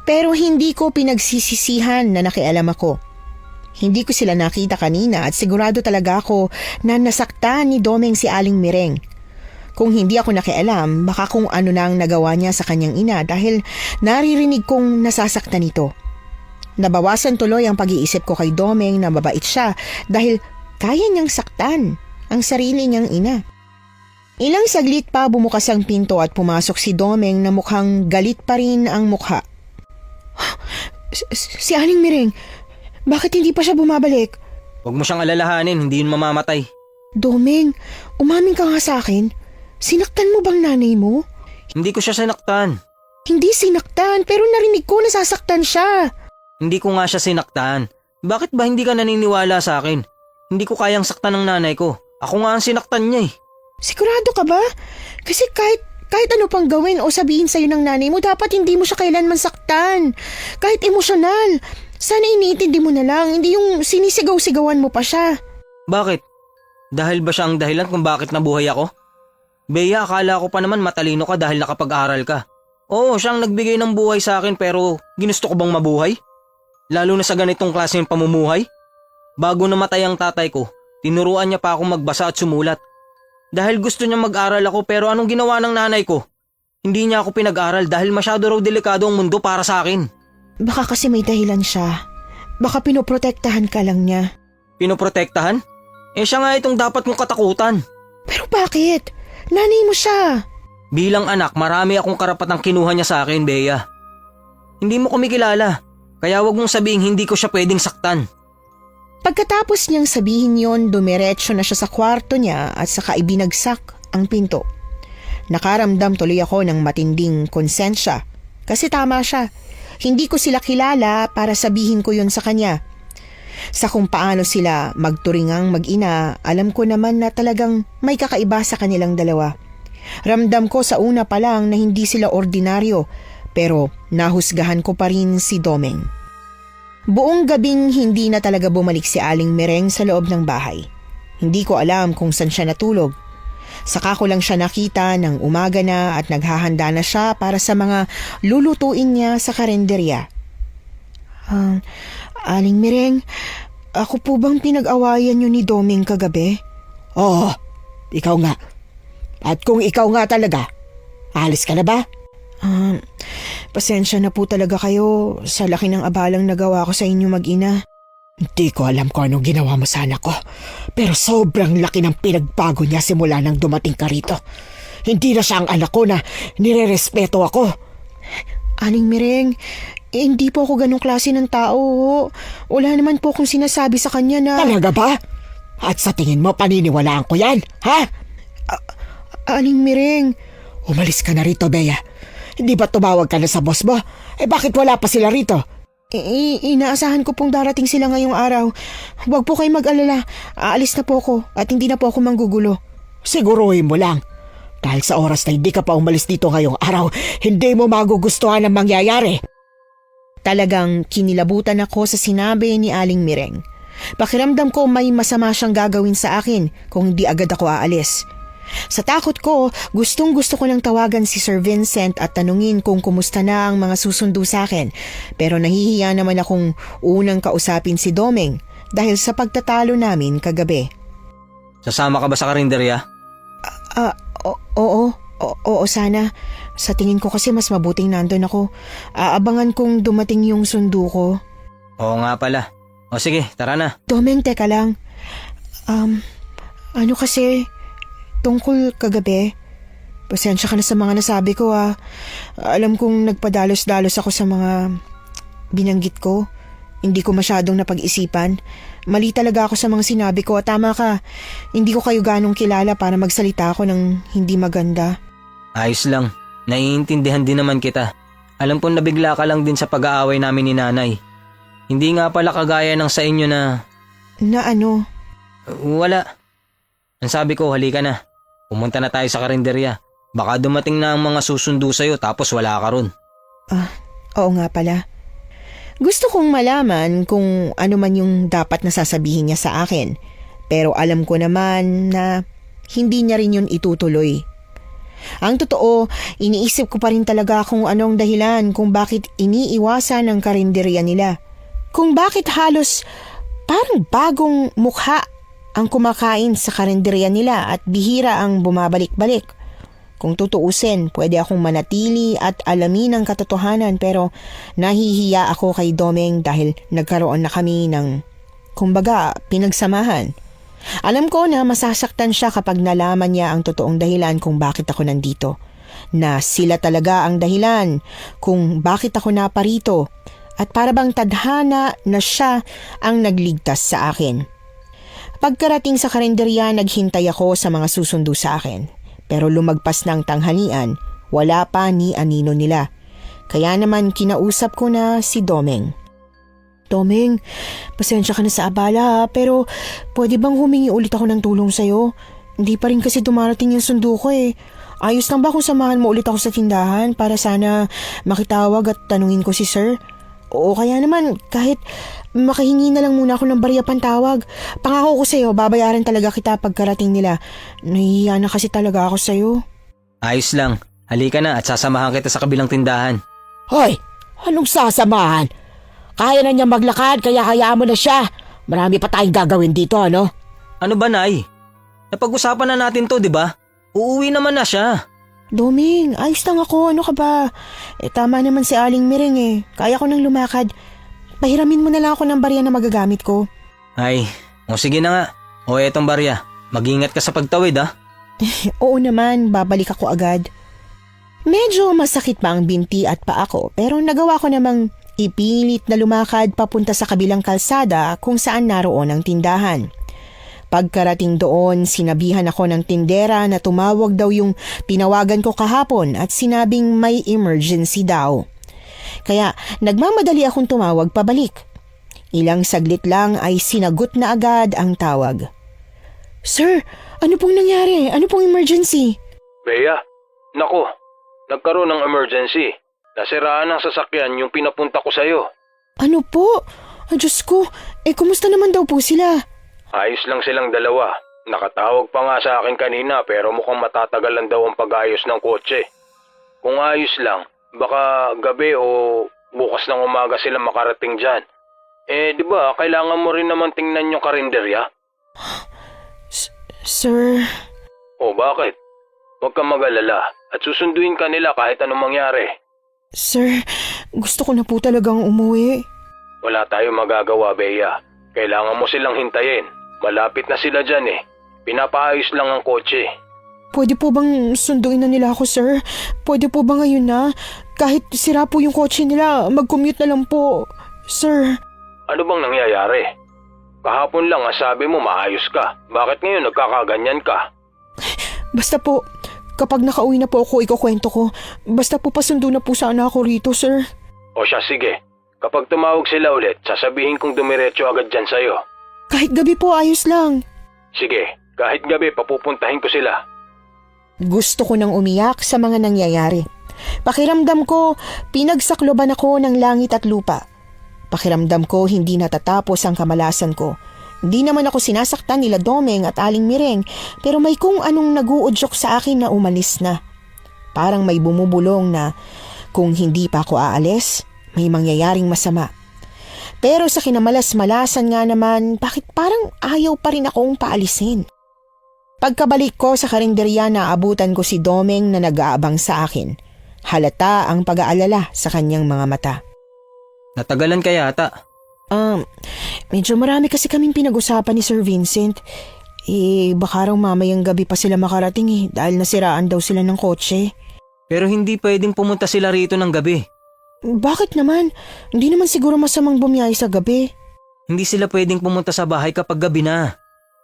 Pero hindi ko pinagsisisihan na nakialam ako. Hindi ko sila nakita kanina at sigurado talaga ako na nasaktan ni Domeng si Aling Mireng. Kung hindi ako nakialam, baka kung ano na ang nagawa niya sa kanyang ina dahil naririnig kong nasasaktan ito. Nabawasan tuloy ang pag-iisip ko kay Domeng na mabait siya dahil kaya niyang saktan ang sarili niyang ina. Ilang saglit pa bumukas ang pinto at pumasok si Domeng na mukhang galit pa rin ang mukha. Si Aling Mireng, bakit hindi pa siya bumabalik? Huwag mo siyang alalahanin, hindi yun mamamatay. Domeng, umamin ka nga sa akin. Sinaktan mo bang nanay mo? Hindi ko siya sinaktan. Hindi sinaktan, pero narinig ko na sasaktan siya. Hindi ko nga siya sinaktan. Bakit ba hindi ka naniniwala sa akin? Hindi ko kayang saktan ng nanay ko. Ako nga ang sinaktan niya Sigurado ka ba? Kasi kahit ano pang gawin o sabihin sa'yo ng nanay mo, dapat hindi mo siya kailanman saktan. Kahit emosyonal. Sana iniintindi mo na lang, hindi yung sinisigaw-sigawan mo pa siya. Bakit? Dahil ba siya ang dahilan kung bakit nabuhay ako? Bea, akala ko pa naman matalino ka dahil nakapag-aral ka. Oo, siyang nagbigay ng buhay sa akin pero ginusto ko bang mabuhay? Lalo na sa ganitong klase ng pamumuhay? Bago namatay ang tatay ko, tinuruan niya pa akong magbasa at sumulat. Dahil gusto niya mag-aral ako pero anong ginawa ng nanay ko? Hindi niya ako pinag-aral dahil masyado raw delikado ang mundo para sa akin. Baka kasi may dahilan siya. Baka pinoprotektahan ka lang niya. Pinoprotektahan? Eh siya nga itong dapat mong katakutan. Pero bakit? Nanay mo siya. Bilang anak, marami akong karapatang kinuha niya sa akin, Bea. Hindi mo kumikilala, kaya wag mong sabihin hindi ko siya pwedeng saktan. Pagkatapos niyang sabihin yon, dumiretso na siya sa kwarto niya at saka ibinagsak ang pinto. Nakaramdam tuloy ako ng matinding konsensya. Kasi tama siya. Hindi ko sila kilala para sabihin ko yon sa kanya. Sa kung paano sila magturingang mag-ina, alam ko naman na talagang may kakaiba sa kanilang dalawa. Ramdam ko sa una pa lang na hindi sila ordinaryo, pero nahusgahan ko pa rin si Domeng. Buong gabing hindi na talaga bumalik si Aling Mereng sa loob ng bahay. Hindi ko alam kung saan siya natulog. Saka ko lang siya nakita ng umaga na at naghahanda na siya para sa mga lulutuin niya sa karenderya. Aling Mereng, ako po bang pinag-awayan niyo ni Domeng kagabi? Oo, ikaw nga. At kung ikaw nga talaga, alis ka na ba? Pasensya na po talaga kayo sa laki ng abalang nagawa ko sa inyo mag-ina. Hindi ko alam kung anong ginawa mo sa anak ko, pero sobrang laki ng pinagbago niya simula nang dumating ka rito. Hindi na siya ang anak ko na nirerespeto ako. Aling Mereng, hindi po ako ganong klase ng tao. Wala naman po akong sinasabi sa kanya na... Talaga ba? At sa tingin mo paniniwalaan ko yan, ha? Aling Mereng, Umalis ka na rito, Bea. Hindi ba tumawag ka na sa boss mo? Eh bakit wala pa sila rito? inaasahan ko pong darating sila ngayong araw. Huwag po kayo mag-alala. Aalis na po ako at hindi na po ako manggugulo. Siguruhin mo lang. Dahil sa oras na hindi ka pa umalis dito ngayong araw, hindi mo magugustuhan ang mangyayari. Talagang kinilabutan ako sa sinabi ni Aling Mereng. Pakiramdam ko may masama siyang gagawin sa akin kung hindi agad ako aalis. Sa takot ko, gustong-gusto ko nang tawagan si Sir Vincent at tanungin kung kumusta na ang mga susundo sa akin. Pero nahihiya naman akong unang kausapin si Domeng dahil sa pagtatalo namin kagabi. Sasama ka ba sa karinderya? Oo, sana. Sa tingin ko kasi mas mabuting nandun ako. Aabangan kong dumating yung sundo ko. Oo nga pala. O sige, tara na. Domeng, teka lang. Ano kasi, tungkol kagabi, pasensya ka na sa mga nasabi ko Alam kong nagpadalos-dalos ako sa mga binanggit ko. Hindi ko masyadong napag-isipan. Mali talaga ako sa mga sinabi ko at tama ka. Hindi ko kayo ganong kilala para magsalita ako ng hindi maganda. Ayos lang. Naiintindihan din naman kita. Alam kong nabigla ka lang din sa pag-aaway namin ni nanay. Hindi nga pala kagaya ng sa inyo na... Na ano? Wala. Ang sabi ko, halika na. Pumunta na tayo sa karinderya. Baka dumating na ang mga susundo sa'yo tapos wala ka ron. Oo nga pala. Gusto kong malaman kung ano man yung dapat na sasabihin niya sa akin. Pero alam ko naman na hindi niya rin yun itutuloy. Ang totoo, iniisip ko pa rin talaga kung anong dahilan kung bakit iniiwasan ang karinderya nila. Kung bakit halos parang bagong mukha ang kumakain sa karinderya nila at bihira ang bumabalik-balik. Kung tutuusin, pwede akong manatili at alamin ang katotohanan pero nahihiya ako kay Domeng dahil nagkaroon na kami ng, kumbaga, pinagsamahan. Alam ko na masasaktan siya kapag nalaman niya ang totoong dahilan kung bakit ako nandito. Na sila talaga ang dahilan kung bakit ako naparito at para bang tadhana na siya ang nagligtas sa akin. Pagkarating sa karinderya, naghintay ako sa mga susundo sa akin. Pero lumagpas ng tanghalian, wala pa ni anino nila. Kaya naman kinausap ko na si Domeng. Domeng, pasensya ka na sa abala pero pwede bang humingi ulit ako ng tulong sa'yo? Hindi pa rin kasi dumarating yung sundo ko Ayos lang ba kung samahan mo ulit ako sa tindahan para sana makitawag at tanungin ko si Sir? O kaya naman kahit makahingi na lang muna ako ng barya pantawag. Pangako ko sa'yo, babayaran talaga kita pagkarating nila. Nahihiya na kasi talaga ako sa'yo. Ayos lang. Halika na at sasamahan kita sa kabilang tindahan. Hoy, anong sasamahan? Kaya na niya maglakad kaya hayaan mo na siya. Marami pa tayong gagawin dito, ano? Ano ba, Nay? Napag-usapan na natin to, di ba? Uuwi naman na siya. Doming, ayos lang ako. Ano ka ba? Tama naman si Aling Miring eh. Kaya ko nang lumakad. Pahiramin mo na lang ako ng barya na magagamit ko. Ay, sige na nga. O etong barya, mag-ingat ka sa pagtawid ha. Oo naman, babalik ako agad. Medyo masakit pa ang binti at paa ko pero nagawa ko namang ipilit na lumakad papunta sa kabilang kalsada kung saan naroon ang tindahan. Pagkarating doon, sinabihan ako ng tindera na tumawag daw yung tinawagan ko kahapon at sinabing may emergency daw. Kaya nagmamadali akong tumawag pabalik. Ilang saglit lang ay sinagot na agad ang tawag. Sir, ano pong nangyari? Ano pong emergency? Bea, nako, nagkaroon ng emergency. Nasiraan ng sasakyan yung pinapunta ko sa'yo. Ano po? Diyos ko, kumusta naman daw po sila? Ayos lang silang dalawa. Nakatawag pa nga sa akin kanina pero mukhang matatagalan daw ang pag-ayos ng kotse. Kung ayos lang, baka gabi o bukas ng umaga sila makarating dyan. Di ba, kailangan mo rin naman tingnan yung karinderya? Sir... O bakit? Huwag kang mag-alala at susunduin ka nila kahit anong mangyari. Sir, gusto ko na po talagang umuwi. Wala tayong magagawa, Bea. Kailangan mo silang hintayin. Malapit na sila dyan eh. Pinapaayos lang ang kotse. Pwede po bang sunduin na nila ako, sir? Pwede po ba ngayon na? Kahit sira po yung kotse nila, mag-commute na lang po. Sir... Ano bang nangyayari? Kahapon lang ang sabi mo maayos ka. Bakit ngayon nagkakaganyan ka? Basta po, kapag nakauwi na po ako, ikukwento ko. Basta po pasundo na po sana ako rito, sir. O siya, sige. Kapag tumawag sila ulit, sasabihin kong dumiretso agad dyan sa'yo. Kahit gabi po, ayos lang. Sige, kahit gabi papupuntahin ko sila. Gusto ko nang umiyak sa mga nangyayari. Pakiramdam ko, pinagsakloban ako ng langit at lupa. Pakiramdam ko hindi natatapos ang kamalasan ko. Hindi naman ako sinasaktan nila Domeng at Aling Mireng pero may kung anong naguudyok sa akin na umalis na. Parang may bumubulong na kung hindi pa ako aalis, may mangyayaring masama. Pero sa kinamalas-malasan nga naman, bakit parang ayaw pa rin akong paalisin? Pagkabalik ko sa karinderya naabutan ko si Domeng na nag-aabang sa akin. Halata ang pag-aalala sa kanyang mga mata. Natagalan ka yata. Medyo marami kasi kaming pinag-usapan ni Sir Vincent. Baka raw mamayang gabi pa sila makarating dahil nasiraan daw sila ng kotse. Pero hindi pwedeng pumunta sila rito ng gabi. Bakit naman? Hindi naman siguro masamang bumiyahe sa gabi. Hindi sila pwedeng pumunta sa bahay kapag gabi na.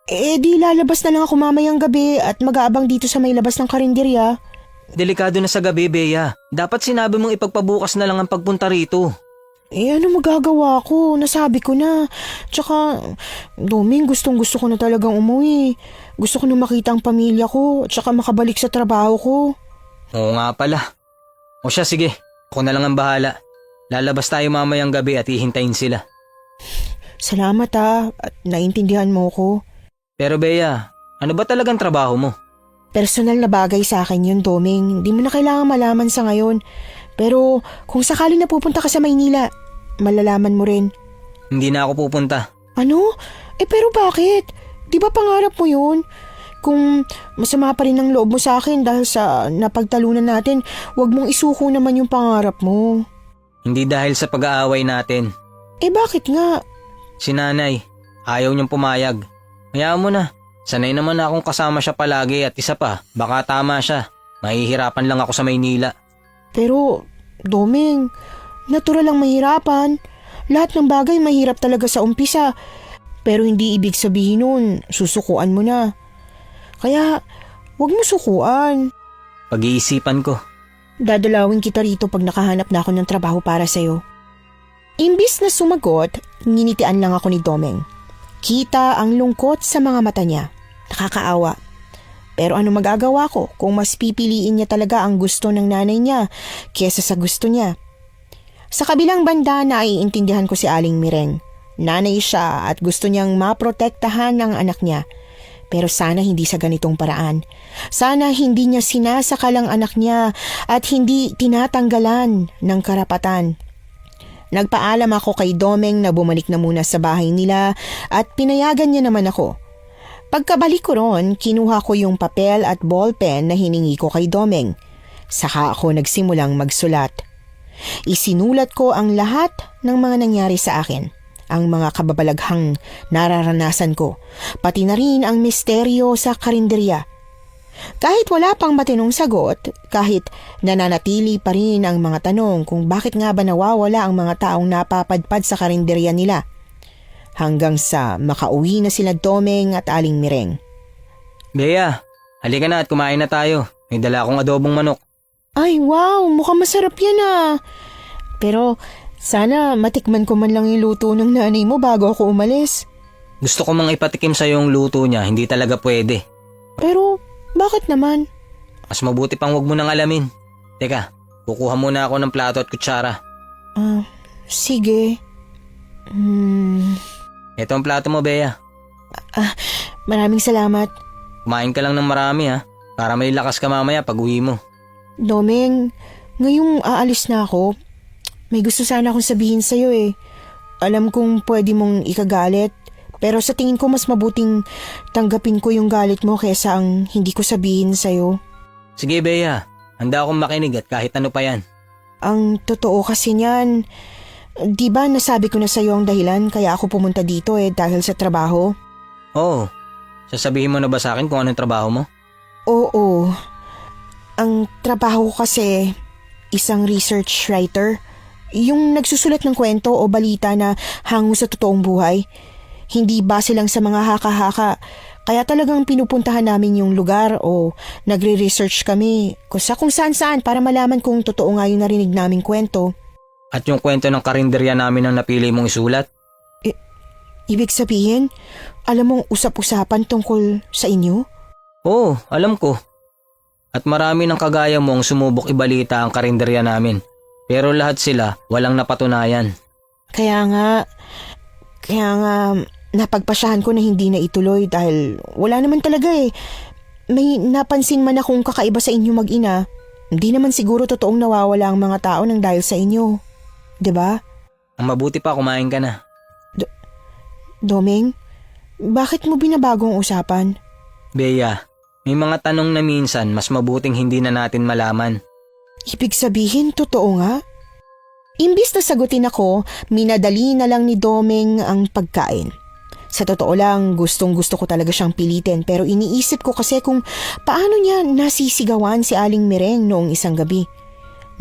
Di lalabas na lang ako mamayang gabi at mag-aabang dito sa may labas ng karinderya. Delikado na sa gabi, Bea. Dapat sinabi mong ipagpabukas na lang ang pagpunta rito. Ano magagawa ko? Nasabi ko na. Tsaka, Doming, gustong-gusto ko na talagang umuwi. Gusto ko na makita ang pamilya ko, tsaka makabalik sa trabaho ko. Oo nga pala. O siya, sige. Ako na lang ang bahala. Lalabas tayo mamayang gabi at hihintayin sila. Salamat at naintindihan mo ko. Pero Bea, ano ba talagang trabaho mo? Personal na bagay sa akin yun, Doming. Hindi mo na kailangan malaman sa ngayon. Pero kung sakali na pupunta ka sa Maynila, malalaman mo rin. Hindi na ako pupunta. Ano? Pero bakit? Di ba pangarap mo yun? Kung masama pa rin ang loob mo sa akin dahil sa napagtalunan natin, wag mong isuko naman yung pangarap mo. Hindi dahil sa pag-aaway natin. Bakit nga? Si nanay, ayaw niyang pumayag. Hayaan mo na. Sanay naman na akong kasama siya palagi at isa pa, baka tama siya. Mahihirapan lang ako sa Maynila. Pero, Doming, natural lang mahirapan. Lahat ng bagay mahirap talaga sa umpisa. Pero hindi ibig sabihin nun, susukuan mo na. Kaya, wag mo sukuan. Pag-iisipan ko. Dadalawin kita rito pag nakahanap na ako ng trabaho para sa'yo. Imbis na sumagot, nginitian lang ako ni Domeng. Kita ang lungkot sa mga mata niya. Nakakaawa. Pero ano magagawa ko kung mas pipiliin niya talaga ang gusto ng nanay niya kesa sa gusto niya? Sa kabilang banda naiintindihan ko si Aling Mireng. Nanay siya at gusto niyang maprotektahan ang anak niya. Pero sana hindi sa ganitong paraan. Sana hindi niya sinasakal ang anak niya at hindi tinatanggalan ng karapatan. Nagpaalam ako kay Domeng na bumalik na muna sa bahay nila at pinayagan niya naman ako. Pagkabalik ko ron, kinuha ko yung papel at ballpen na hiningi ko kay Domeng. Saka ako nagsimulang magsulat. Isinulat ko ang lahat ng mga nangyari sa akin. Ang mga kababalaghang nararanasan ko, pati na rin ang misteryo sa karinderya. Kahit wala pang matinong sagot, kahit nananatili pa rin ang mga tanong kung bakit nga ba nawawala ang mga taong napapadpad sa karinderya nila. Hanggang sa makauwi na sila Domeng at Aling Mireng. Bea, halika na at kumain na tayo. May dala akong adobong manok. Ay wow, mukhang masarap yan ah. Pero sana matikman ko man lang yung luto ng nanay mo bago ako umalis. Gusto ko mang ipatikim sa yung luto niya, hindi talaga pwede. Pero bakit naman? Mas mabuti pang wag mo nang alamin. Teka, kukuha muna ako ng plato at kutsara. Sige. Ito ang plato mo, Bea. Maraming salamat. Kumain ka lang ng marami ha, para may lakas ka mamaya pag uwi mo. Domeng, ngayong aalis na ako, may gusto sana akong sabihin sa'yo eh. Alam kong pwede mong ikagalit, pero sa tingin ko mas mabuting tanggapin ko yung galit mo kaysa ang hindi ko sabihin sa'yo. Sige, Bea. Handa akong makinig at kahit ano pa yan. Ang totoo kasi niyan, di ba nasabi ko na sa'yo ang dahilan kaya ako pumunta dito dahil sa trabaho? Oo. Sasabihin mo na ba sa akin kung anong trabaho mo? Oo. Ang trabaho ko kasi isang research writer. Yung nagsusulat ng kwento o balita na hango sa totoong buhay. Hindi base lang sa mga haka-haka. Kaya talagang pinupuntahan namin yung lugar o nagre-research kami kung saan-saan para malaman kung totoo nga yung narinig naming kwento. At yung kwento ng karinderya namin ang napili mong isulat? Ibig sabihin, alam mong usap-usapan tungkol sa inyo? Oo, alam ko. At marami ng kagaya mong sumubok ibalita ang karinderya namin. Pero lahat sila walang napatunayan. Kaya nga napagpasyahan ko na hindi na ituloy dahil wala naman talaga eh. May napansin man akong kakaiba sa inyo mag-ina. Hindi naman siguro totoong nawawala ang mga tao nang dahil sa inyo. 'Di ba? Ang mabuti pa kumain ka na. Domeng, bakit mo binabago ang usapan? Bea, may mga tanong na minsan mas mabuting hindi na natin malaman. Ibig sabihin, totoo nga? Imbis na sagutin ako, minadali na lang ni Domeng ang pagkain. Sa totoo lang, gustong-gusto ko talaga siyang pilitin pero iniisip ko kasi kung paano niya nasisigawan si Aling Mireng noong isang gabi.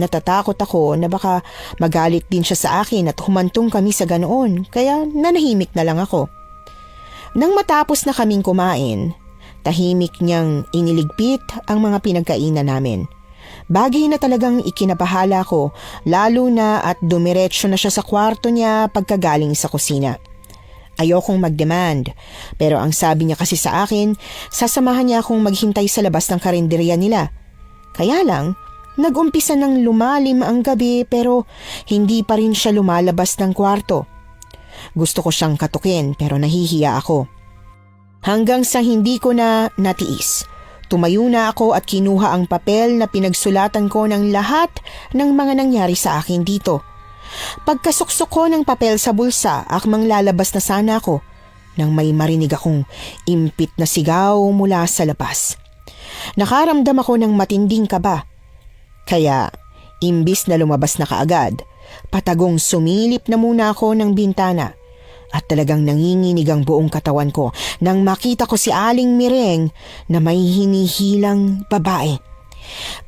Natatakot ako na baka magalit din siya sa akin at humantong kami sa ganoon kaya nanahimik na lang ako. Nang matapos na kaming kumain, tahimik niyang iniligpit ang mga pinagkainan namin. Bagay na talagang ikinabahala ko lalo na at dumiretso na siya sa kwarto niya pagkagaling sa kusina. Ayokong mag-demand pero ang sabi niya kasi sa akin, sasamahan niya akong maghintay sa labas ng karinderya nila. Kaya lang, nag-umpisa ng lumalim ang gabi pero hindi pa rin siya lumalabas ng kwarto. Gusto ko siyang katukin pero nahihiya ako. Hanggang sa hindi ko na natiis. Tumayo na ako at kinuha ang papel na pinagsulatan ko ng lahat ng mga nangyari sa akin dito. Pagkasuksok ko ng papel sa bulsa, akmang lalabas na sana ako nang may marinig akong impit na sigaw mula sa labas. Nakaramdam ako ng matinding kaba. Kaya, imbis na lumabas na kaagad, patagong sumilip na muna ako ng bintana. At talagang nanginginig ang buong katawan ko nang makita ko si Aling Mireng na may hinihilang babae.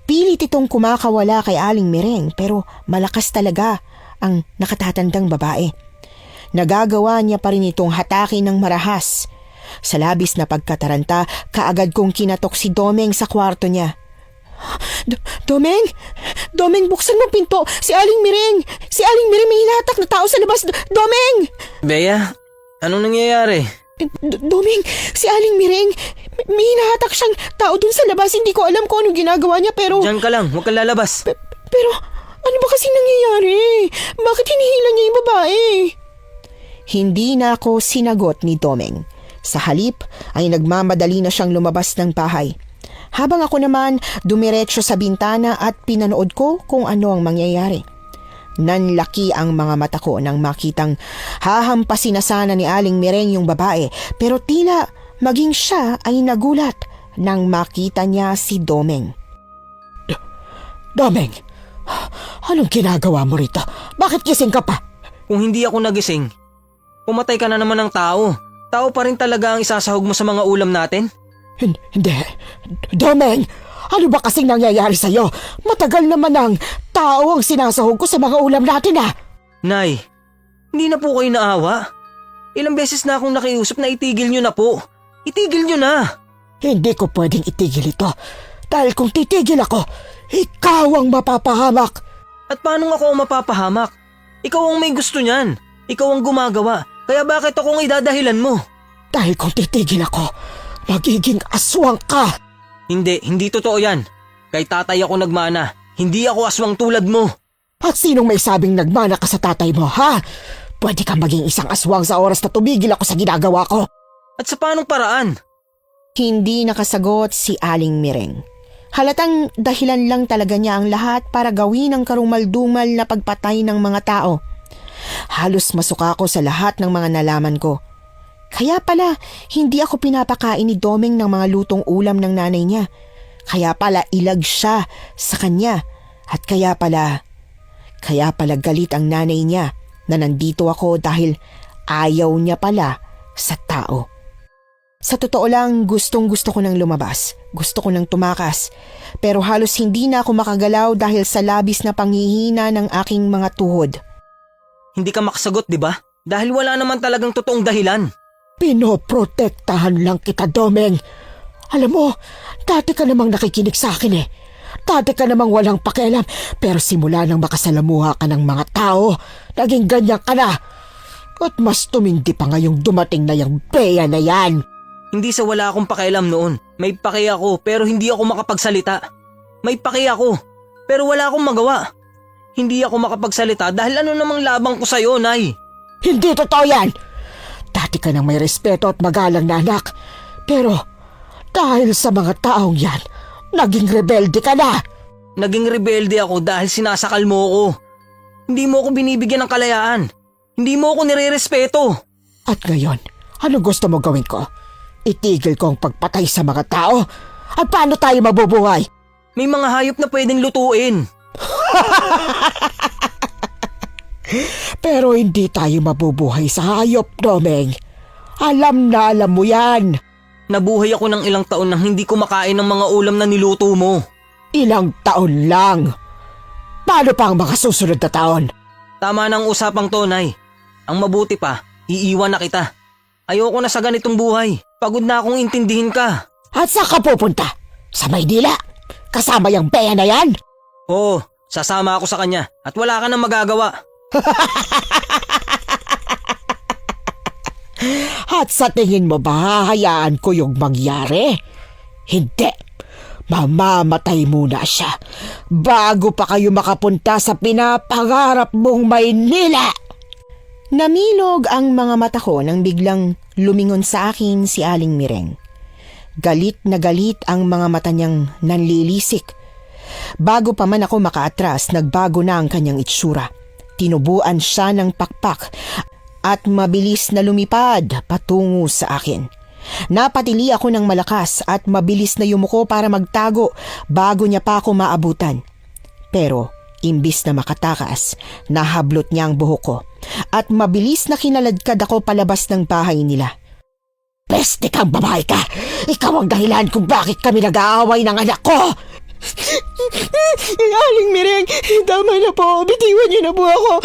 Pilit itong kumakawala kay Aling Mireng pero malakas talaga ang nakatatandang babae. Nagagawa niya pa rin itong hatakin ng marahas. Sa labis na pagkataranta, kaagad kong kinatok si Domeng sa kwarto niya. Domeng! Domeng, buksan mo pinto! Si Aling Mireng! Si Aling Mireng, may hinahatak na tao sa labas! Domeng! Bea, anong nangyayari? Domeng, si Aling Mireng, may hinahatak siyang tao dun sa labas. Hindi ko alam kung anong ginagawa niya pero... Diyan ka lang, huwag kang lalabas. Pero ano ba kasing nangyayari? Bakit hinihila niya yung babae? Hindi na ako sinagot ni Domeng. Sa halip ay nagmamadali na siyang lumabas ng bahay. Habang ako naman dumiretso sa bintana at pinanood ko kung ano ang mangyayari. Nanlaki ang mga mata ko nang makitang hahampasin na sana ni Aling Mireng yung babae, pero tila maging siya ay nagulat nang makita niya si Domeng. Domeng, anong ginagawa mo rito? Bakit gising ka pa? Kung hindi ako nagising, pumatay ka na naman ng tao. Tao pa rin talaga ang isasahog mo sa mga ulam natin? Hindi. Domeng, ano ba kasing nangyayari sa'yo? Matagal naman ang tao ang sinasahog ko sa mga ulam natin Nay, hindi na po kayo naawa. Ilang beses na akong nakiusap na itigil nyo na po. Itigil nyo na. Hindi ko pwedeng itigil ito. Dahil kung titigil ako, ikaw ang mapapahamak. At paano ako ang mapapahamak? Ikaw ang may gusto niyan. Ikaw ang gumagawa. Kaya bakit ako ang idadahilan mo? Dahil kung titigil ako, magiging aswang ka. Hindi totoo yan. Kay tatay ako nagmana. Hindi ako aswang tulad mo. At sinong may sabing nagmana ka sa tatay mo, ha? Pwede kang maging isang aswang sa oras na tumigil ako sa ginagawa ko. At sa paanong paraan? Hindi nakasagot si Aling Mireng. Halatang dahilan lang talaga niya ang lahat para gawin ang karumaldumal na pagpatay ng mga tao. Halos masuka ako sa lahat ng mga nalaman ko. Kaya pala, hindi ako pinapakain ni Domeng ng mga lutong ulam ng nanay niya. Kaya pala ilag siya sa kanya. At kaya pala galit ang nanay niya na nandito ako dahil ayaw niya pala sa tao. Sa totoo lang, gustong gusto ko nang lumabas. Gusto ko nang tumakas. Pero halos hindi na ako makagalaw dahil sa labis na panghihina ng aking mga tuhod. Hindi ka makasagot, di ba? Dahil wala naman talagang totoong dahilan. Pinoprotektahan lang kita, Domeng. Alam mo, dati ka namang nakikinig sa akin Dati ka namang walang pakialam, pero simula nang makasalamuha ka ng mga tao, naging ganyan ka na. At mas tumindi pa ngayong dumating na yung Bea na yan. Hindi sa wala akong pakialam noon. May paki ako pero hindi ako makapagsalita. May paki ako pero wala akong magawa. Hindi ako makapagsalita dahil ano namang labang ko sa'yo, Nay. Hindi totoo yan. Dati ka nang may respeto at magalang na anak. Pero dahil sa mga taong yan, naging rebelde ka na. Naging rebelde ako dahil sinasakal mo ako. Hindi mo ako binibigyan ng kalayaan. Hindi mo ako nire-respeto. At ngayon, ano gusto mo gawin ko? Itigil ko ang pagpatay sa mga tao? At paano tayo mabubuhay? May mga hayop na pwedeng lutuin. Pero hindi tayo mabubuhay sa hayop, Domeng. Alam na alam mo yan. Nabuhay ako ng ilang taon nang hindi kumakain ng mga ulam na niluto mo. Ilang taon lang. Paano pa ang mga susunod na taon? Tama na ang usapang to, Nay. Ang mabuti pa, iiwan na kita. Ayoko na sa ganitong buhay. Pagod na akong intindihin ka. At saan ka pupunta? Sa Maynila? Kasama yung Bea na yan? Oo, sasama ako sa kanya at wala ka nang magagawa. At sa tingin mo ba hahayaan ko yung mangyari? Hindi. Mamamatay muna siya bago pa kayo makapunta sa pinapangarap mong Maynila. Namilog ang mga mata ko nang biglang lumingon sa akin si Aling Mireng. Galit na galit ang mga mata niyang nanlilisik. Bago pa man ako makaatras, nagbago na ang kanyang itsura. Tinubuan siya ng pakpak at mabilis na lumipad patungo sa akin. Napatili ako ng malakas at mabilis na yumuko para magtago bago niya pa ako maabutan. Pero imbis na makatakas, nahablot niya ang buhok ko at mabilis na kinaladkad ako palabas ng bahay nila. Peste kang babae ka! Ikaw ang dahilan kung bakit kami nag-aaway ng anak ko! Aling Mireng, tama na po. Bitiwan niyo na po ako.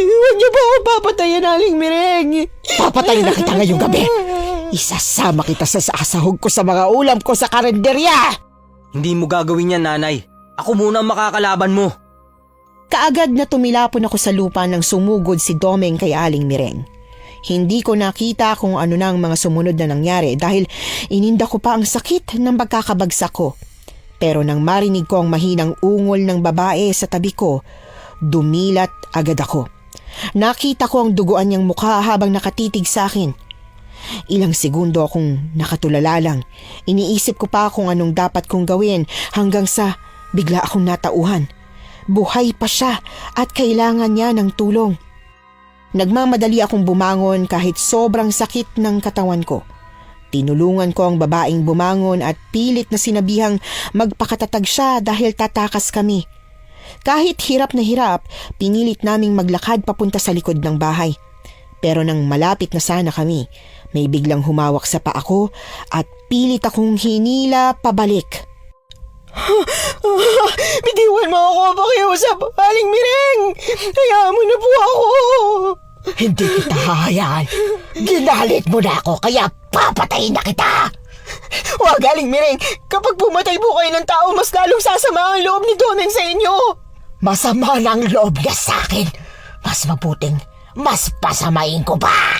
Huwag niyo po ako papatayin, Aling Mireng. Papatayin na kita ngayong gabi. Isasama kita sa sasahog ko sa mga ulam ko sa karenderya. Hindi mo gagawin yan, Nanay. Ako muna ang makakalaban mo. Kaagad na tumilapon ako sa lupa nang sumugod si Domeng kay Aling Mireng. Hindi ko nakita kung ano na ang mga sumunod na nangyari dahil ininda ko pa ang sakit ng pagkakabagsak ko. Pero nang marinig ko ang mahinang ungol ng babae sa tabi ko, dumilat agad ako. Nakita ko ang duguan niyang mukha habang nakatitig sa akin. Ilang segundo akong nakatulala lang. Iniisip ko pa kung anong dapat kong gawin hanggang sa bigla akong natauhan. Buhay pa siya at kailangan niya ng tulong. Nagmamadali akong bumangon kahit sobrang sakit ng katawan ko. Tinulungan ko ang babaeng bumangon at pilit na sinabihang magpakatatag siya dahil tatakas kami. Kahit hirap na hirap, pinilit naming maglakad papunta sa likod ng bahay. Pero nang malapit na sana kami, may biglang humawak sa paa ko at pilit akong hinila pabalik. Bitiwan mo ako, pakiusap, Aling Mireng! Hayaan mo na po ako! Hindi kita hahayaan. Ginalit mo na ako kaya papatayin na kita. Huwag, Aling Mireng! Kapag pumatay po kayo ng tao, mas lalong sasama ang loob ni Domeng sa inyo! Masama na ang loob niya sa akin. Mas mabuting, mas pasamain ko pa.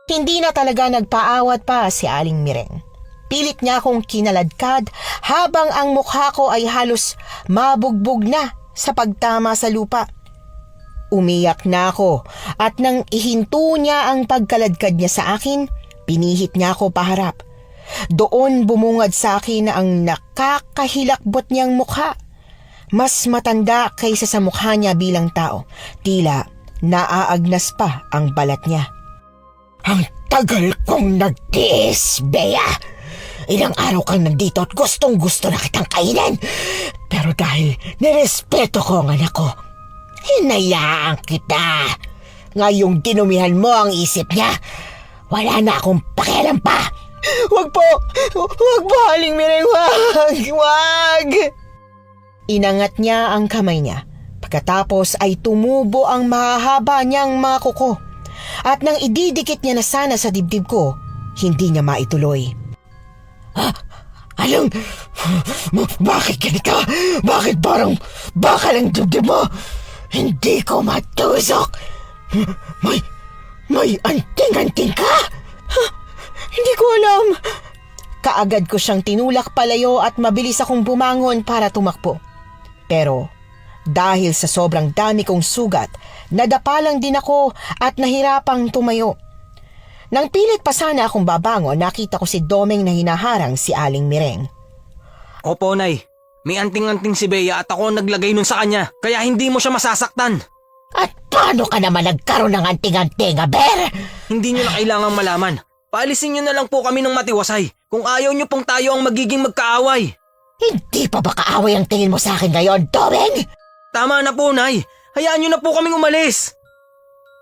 Hindi na talaga nagpaawat pa si Aling Mireng. Pilit niya akong kinaladkad habang ang mukha ko ay halos mabugbog na sa pagtama sa lupa. Umiyak na ako at nang ihinto niya ang pagkaladkad niya sa akin, pinihit niya ako paharap. Doon bumungad sa akin ang nakakahilakbot niyang mukha. Mas matanda kaysa sa mukha niya bilang tao. Tila naaagnas pa ang balat niya. Ang tagal kong nagtiis, Bea. Ilang araw kang nandito at gustong gusto na kitang kainin. Pero dahil nirespeto ko ang anak ko, hinayaan kita. Ngayong dinumihan mo ang isip niya, wala na akong pakialam pa. Wag po! Wag po, Aling Mireng! Wag! Inangat niya ang kamay niya. Pagkatapos ay tumubo ang mahahaba niyang mga kuko. At nang ididikit niya na sana sa dibdib ko, hindi niya maituloy. Alang, bakit ganito? Bakit parang bakal ang dibdib mo? Hindi ko matusok. May anting-anting ka? Hindi ko alam. Kaagad ko siyang tinulak palayo at mabilis akong bumangon para tumakbo. Pero dahil sa sobrang dami kong sugat, nadapa lang din ako at nahirapang tumayo. Nang pilit pa sana akong babangon, nakita ko si Domeng na hinaharang si Aling Mireng. Opo, Nay. May anting-anting si Bea at ako ang naglagay nun sa kanya, kaya hindi mo siya masasaktan. At paano ka naman nagkaroon ng anting-anting, Aber? Hindi nyo na kailangang malaman. Paalisin nyo na lang po kami ng matiwasay kung ayaw nyo pong tayo ang magiging magkaaway. Hindi pa ba kaaway ang tingin mo sa akin ngayon, Domeng? Tama na po, Nay. Hayaan nyo na po kaming umalis.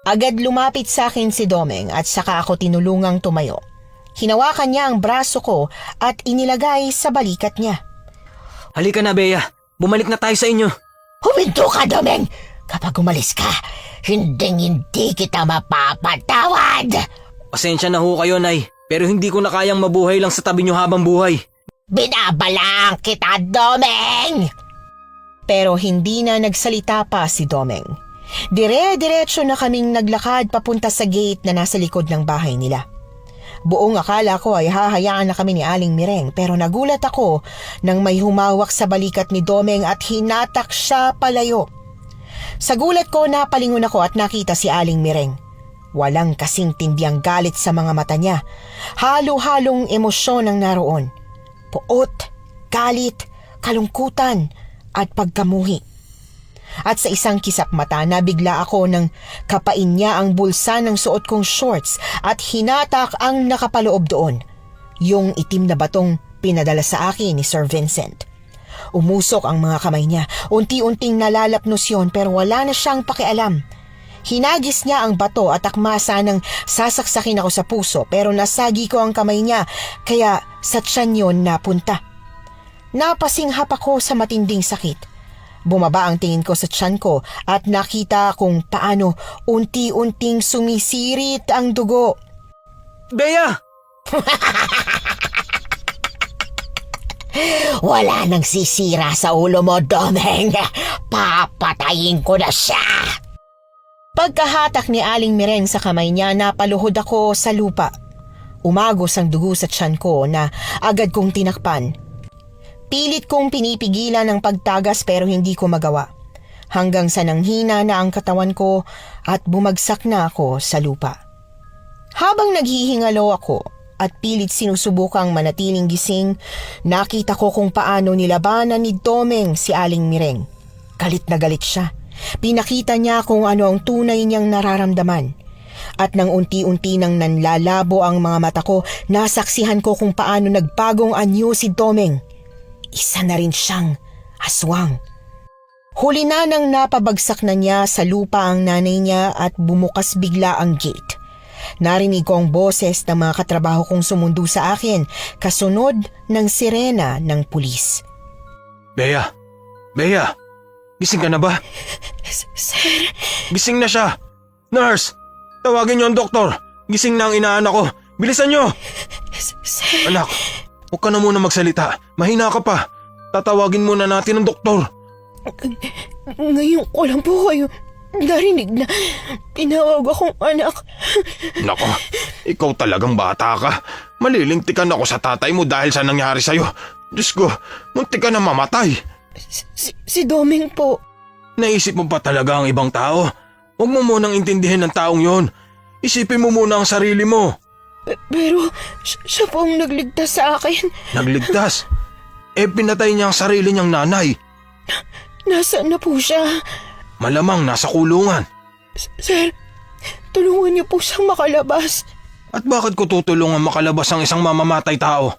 Agad lumapit sa akin si Domeng at saka ako tinulungang tumayo. Hinawakan niya ang braso ko at inilagay sa balikat niya. Halika na, Bea. Bumalik na tayo sa inyo. Huminto ka, Domeng! Kapag umalis ka, hindi kita mapapatawad! Pasensya na ho kayo, Nay. Pero hindi ko na kayang mabuhay lang sa tabi nyo habang buhay. Binabalaan kita, Domeng! Pero hindi na nagsalita pa si Domeng. Dire-diretso na kaming naglakad papunta sa gate na nasa likod ng bahay nila. Buong akala ko ay hahayaan na kami ni Aling Mireng pero nagulat ako nang may humawak sa balikat ni Domeng at hinatak siya palayo. Sa gulat ko napalingon ako at nakita si Aling Mireng. Walang kasing tindi ang galit sa mga mata niya. Halo-halong emosyon ang naroon. Puot, galit, kalungkutan at pagkamuhi. At sa isang kisap mata nabigla ako nang kapain niya ang bulsa ng suot kong shorts at hinatak ang nakapaloob doon. Yung itim na batong pinadala sa akin ni Sir Vincent. Umusok ang mga kamay niya. Unti-unting nalalapnos yon pero wala na siyang pakialam. Hinagis niya ang bato at akmasa nang sasaksakin ako sa puso pero nasagi ko ang kamay niya kaya sa tiyan yon napunta. Napasinghap ako sa matinding sakit. Bumaba ang tingin ko sa tiyan ko at nakita kung paano unti-unting sumisirit ang dugo. Bea! Wala nang sisira sa ulo mo, Domeng. Papatayin ko na siya. Pagkahatak ni Aling Mireng sa kamay niya, napaluhod ako sa lupa. Umagos ang dugo sa tiyan ko na agad kong tinakpan. Pilit kong pinipigilan ang pagtagas pero hindi ko magawa. Hanggang sa nanghina na ang katawan ko at bumagsak na ako sa lupa. Habang naghihingalo ako at pilit sinusubukang manatiling gising, nakita ko kung paano nilabanan ni Domeng si Aling Mireng. Galit na galit siya. Pinakita niya kung ano ang tunay niyang nararamdaman. At nang unti-unti nang nanlalabo ang mga mata ko, nasaksihan ko kung paano nagbagong anyo si Domeng. Isa na rin siyang aswang. Huli na nang napabagsak na niya sa lupa ang nanay niya at bumukas bigla ang gate. Narinig ko ang boses ng mga katrabaho kong sumundo sa akin, kasunod ng sirena ng pulis. Bea! Bea! Gising ka na ba? Sir, Gising na siya! Nurse! Tawagin niyo ang doktor! Gising na ang inaanak ko! Bilisan niyo! sir, Anak, huwag ka na muna magsalita. Mahina ka pa. Tatawagin muna natin ang doktor. ngayon ko lang po kayo narinig na tinawag akong anak. Nako, ikaw talagang bata ka. Malilintikan ako sa tatay mo dahil sa nangyari sa'yo. Diyos ko, muntik ka na mamatay. Si Domeng po. Naisip mo pa talaga ang ibang tao? Huwag mo munang intindihin ng taong yon. Isipin mo muna ang sarili mo. Pero siya po ang nagligtas sa akin. Nagligtas? Pinatay niya ang sarili niyang nanay. Nasaan na po siya? Malamang nasa kulungan. Sir, tulungan niyo po siyang makalabas. At bakit ko tutulungan makalabas ang isang mamamatay tao?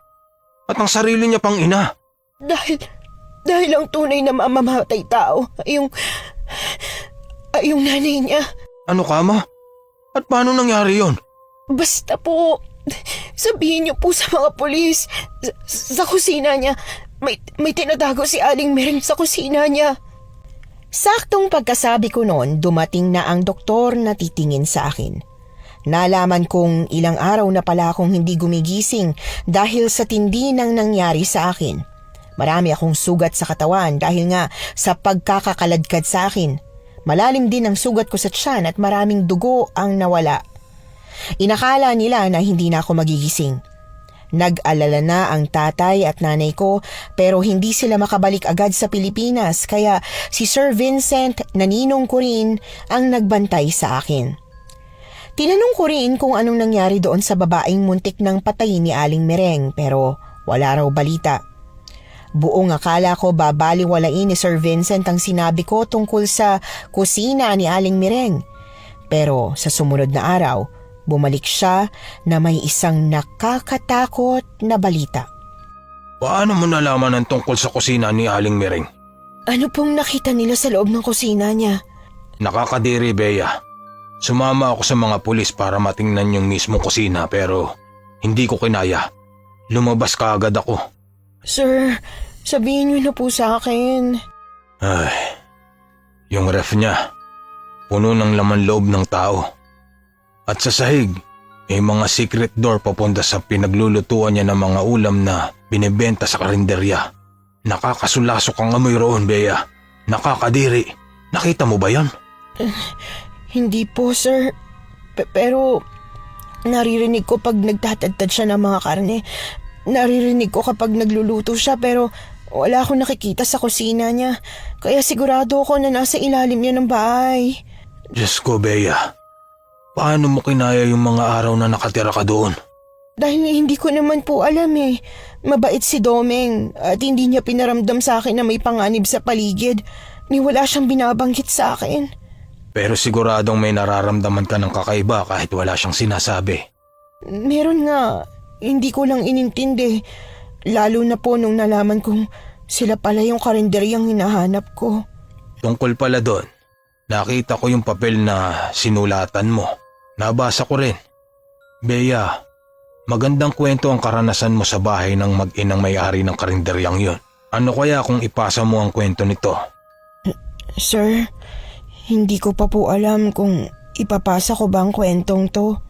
At ang sarili niya pang ina? Dahil ang tunay na mamamatay tao ay yung nanay niya. Ano ka ma? At paano nangyari yon? Basta po, sabihin niyo po sa mga pulis. Sa kusina niya, may tinatago si Aling Mireng sa kusina niya. Saktong pagkasabi ko noon, dumating na ang doktor na titingin sa akin. Nalaman kong ilang araw na pala akong hindi gumigising dahil sa tindi ng nangyari sa akin. Marami akong sugat sa katawan dahil nga sa pagkakakaladkad sa akin. Malalim din ang sugat ko sa tiyan at maraming dugo ang nawala. Inakala nila na hindi na ako magigising. Nag-alala na ang tatay at nanay ko pero hindi sila makabalik agad sa Pilipinas kaya si Sir Vincent na ninong ko rin ang nagbantay sa akin. Tinanong ko rin kung anong nangyari doon sa babaeng muntik ng patay ni Aling Mireng pero wala raw balita. Buong akala ko babaliwalain ni Sir Vincent ang sinabi ko tungkol sa kusina ni Aling Mireng. Pero sa sumunod na araw, bumalik siya na may isang nakakatakot na balita. Paano mo nalaman ang tungkol sa kusina ni Aling Mireng? Ano pong nakita nila sa loob ng kusina niya? Nakakadiri, Bea. Sumama ako sa mga pulis para matingnan yung mismong kusina pero hindi ko kinaya. Lumabas kaagad ako. Sir, sabihin niyo na po sa akin. Ay, yung ref niya, puno ng laman loob ng tao. At sa sahig, may mga secret door papunta sa pinaglulutuan niya ng mga ulam na binibenta sa karinderya. Nakakasulasok ang amoy roon, Bea. Nakakadiri. Nakita mo ba yan? Hindi po, sir. Pero naririnig ko pag nagtatadtad siya ng mga karne. Naririnig ko kapag nagluluto siya pero wala akong nakikita sa kusina niya. Kaya sigurado ako na nasa ilalim niya ng bahay. Diyos ko, Bea. Paano mo kinaya yung mga araw na nakatira ka doon? Dahil hindi ko naman po alam eh. Mabait si Domeng at hindi niya pinaramdam sa akin na may panganib sa paligid. Ni wala siyang binabanggit sa akin. Pero siguradong may nararamdaman ka ng kakaiba kahit wala siyang sinasabi. Meron nga. Hindi ko lang inintindi. Lalo na po nung nalaman kong sila pala yung karinderyang hinahanap ko. Tungkol pala doon, nakita ko yung papel na sinulatan mo. Nabasa ko rin. Bea, magandang kwento ang karanasan mo sa bahay ng mag-inang may-ari ng karinderyang yun. Ano kaya kung ipasa mo ang kwento nito? Sir, hindi ko pa po alam kung ipapasa ko ba ang kwentong to.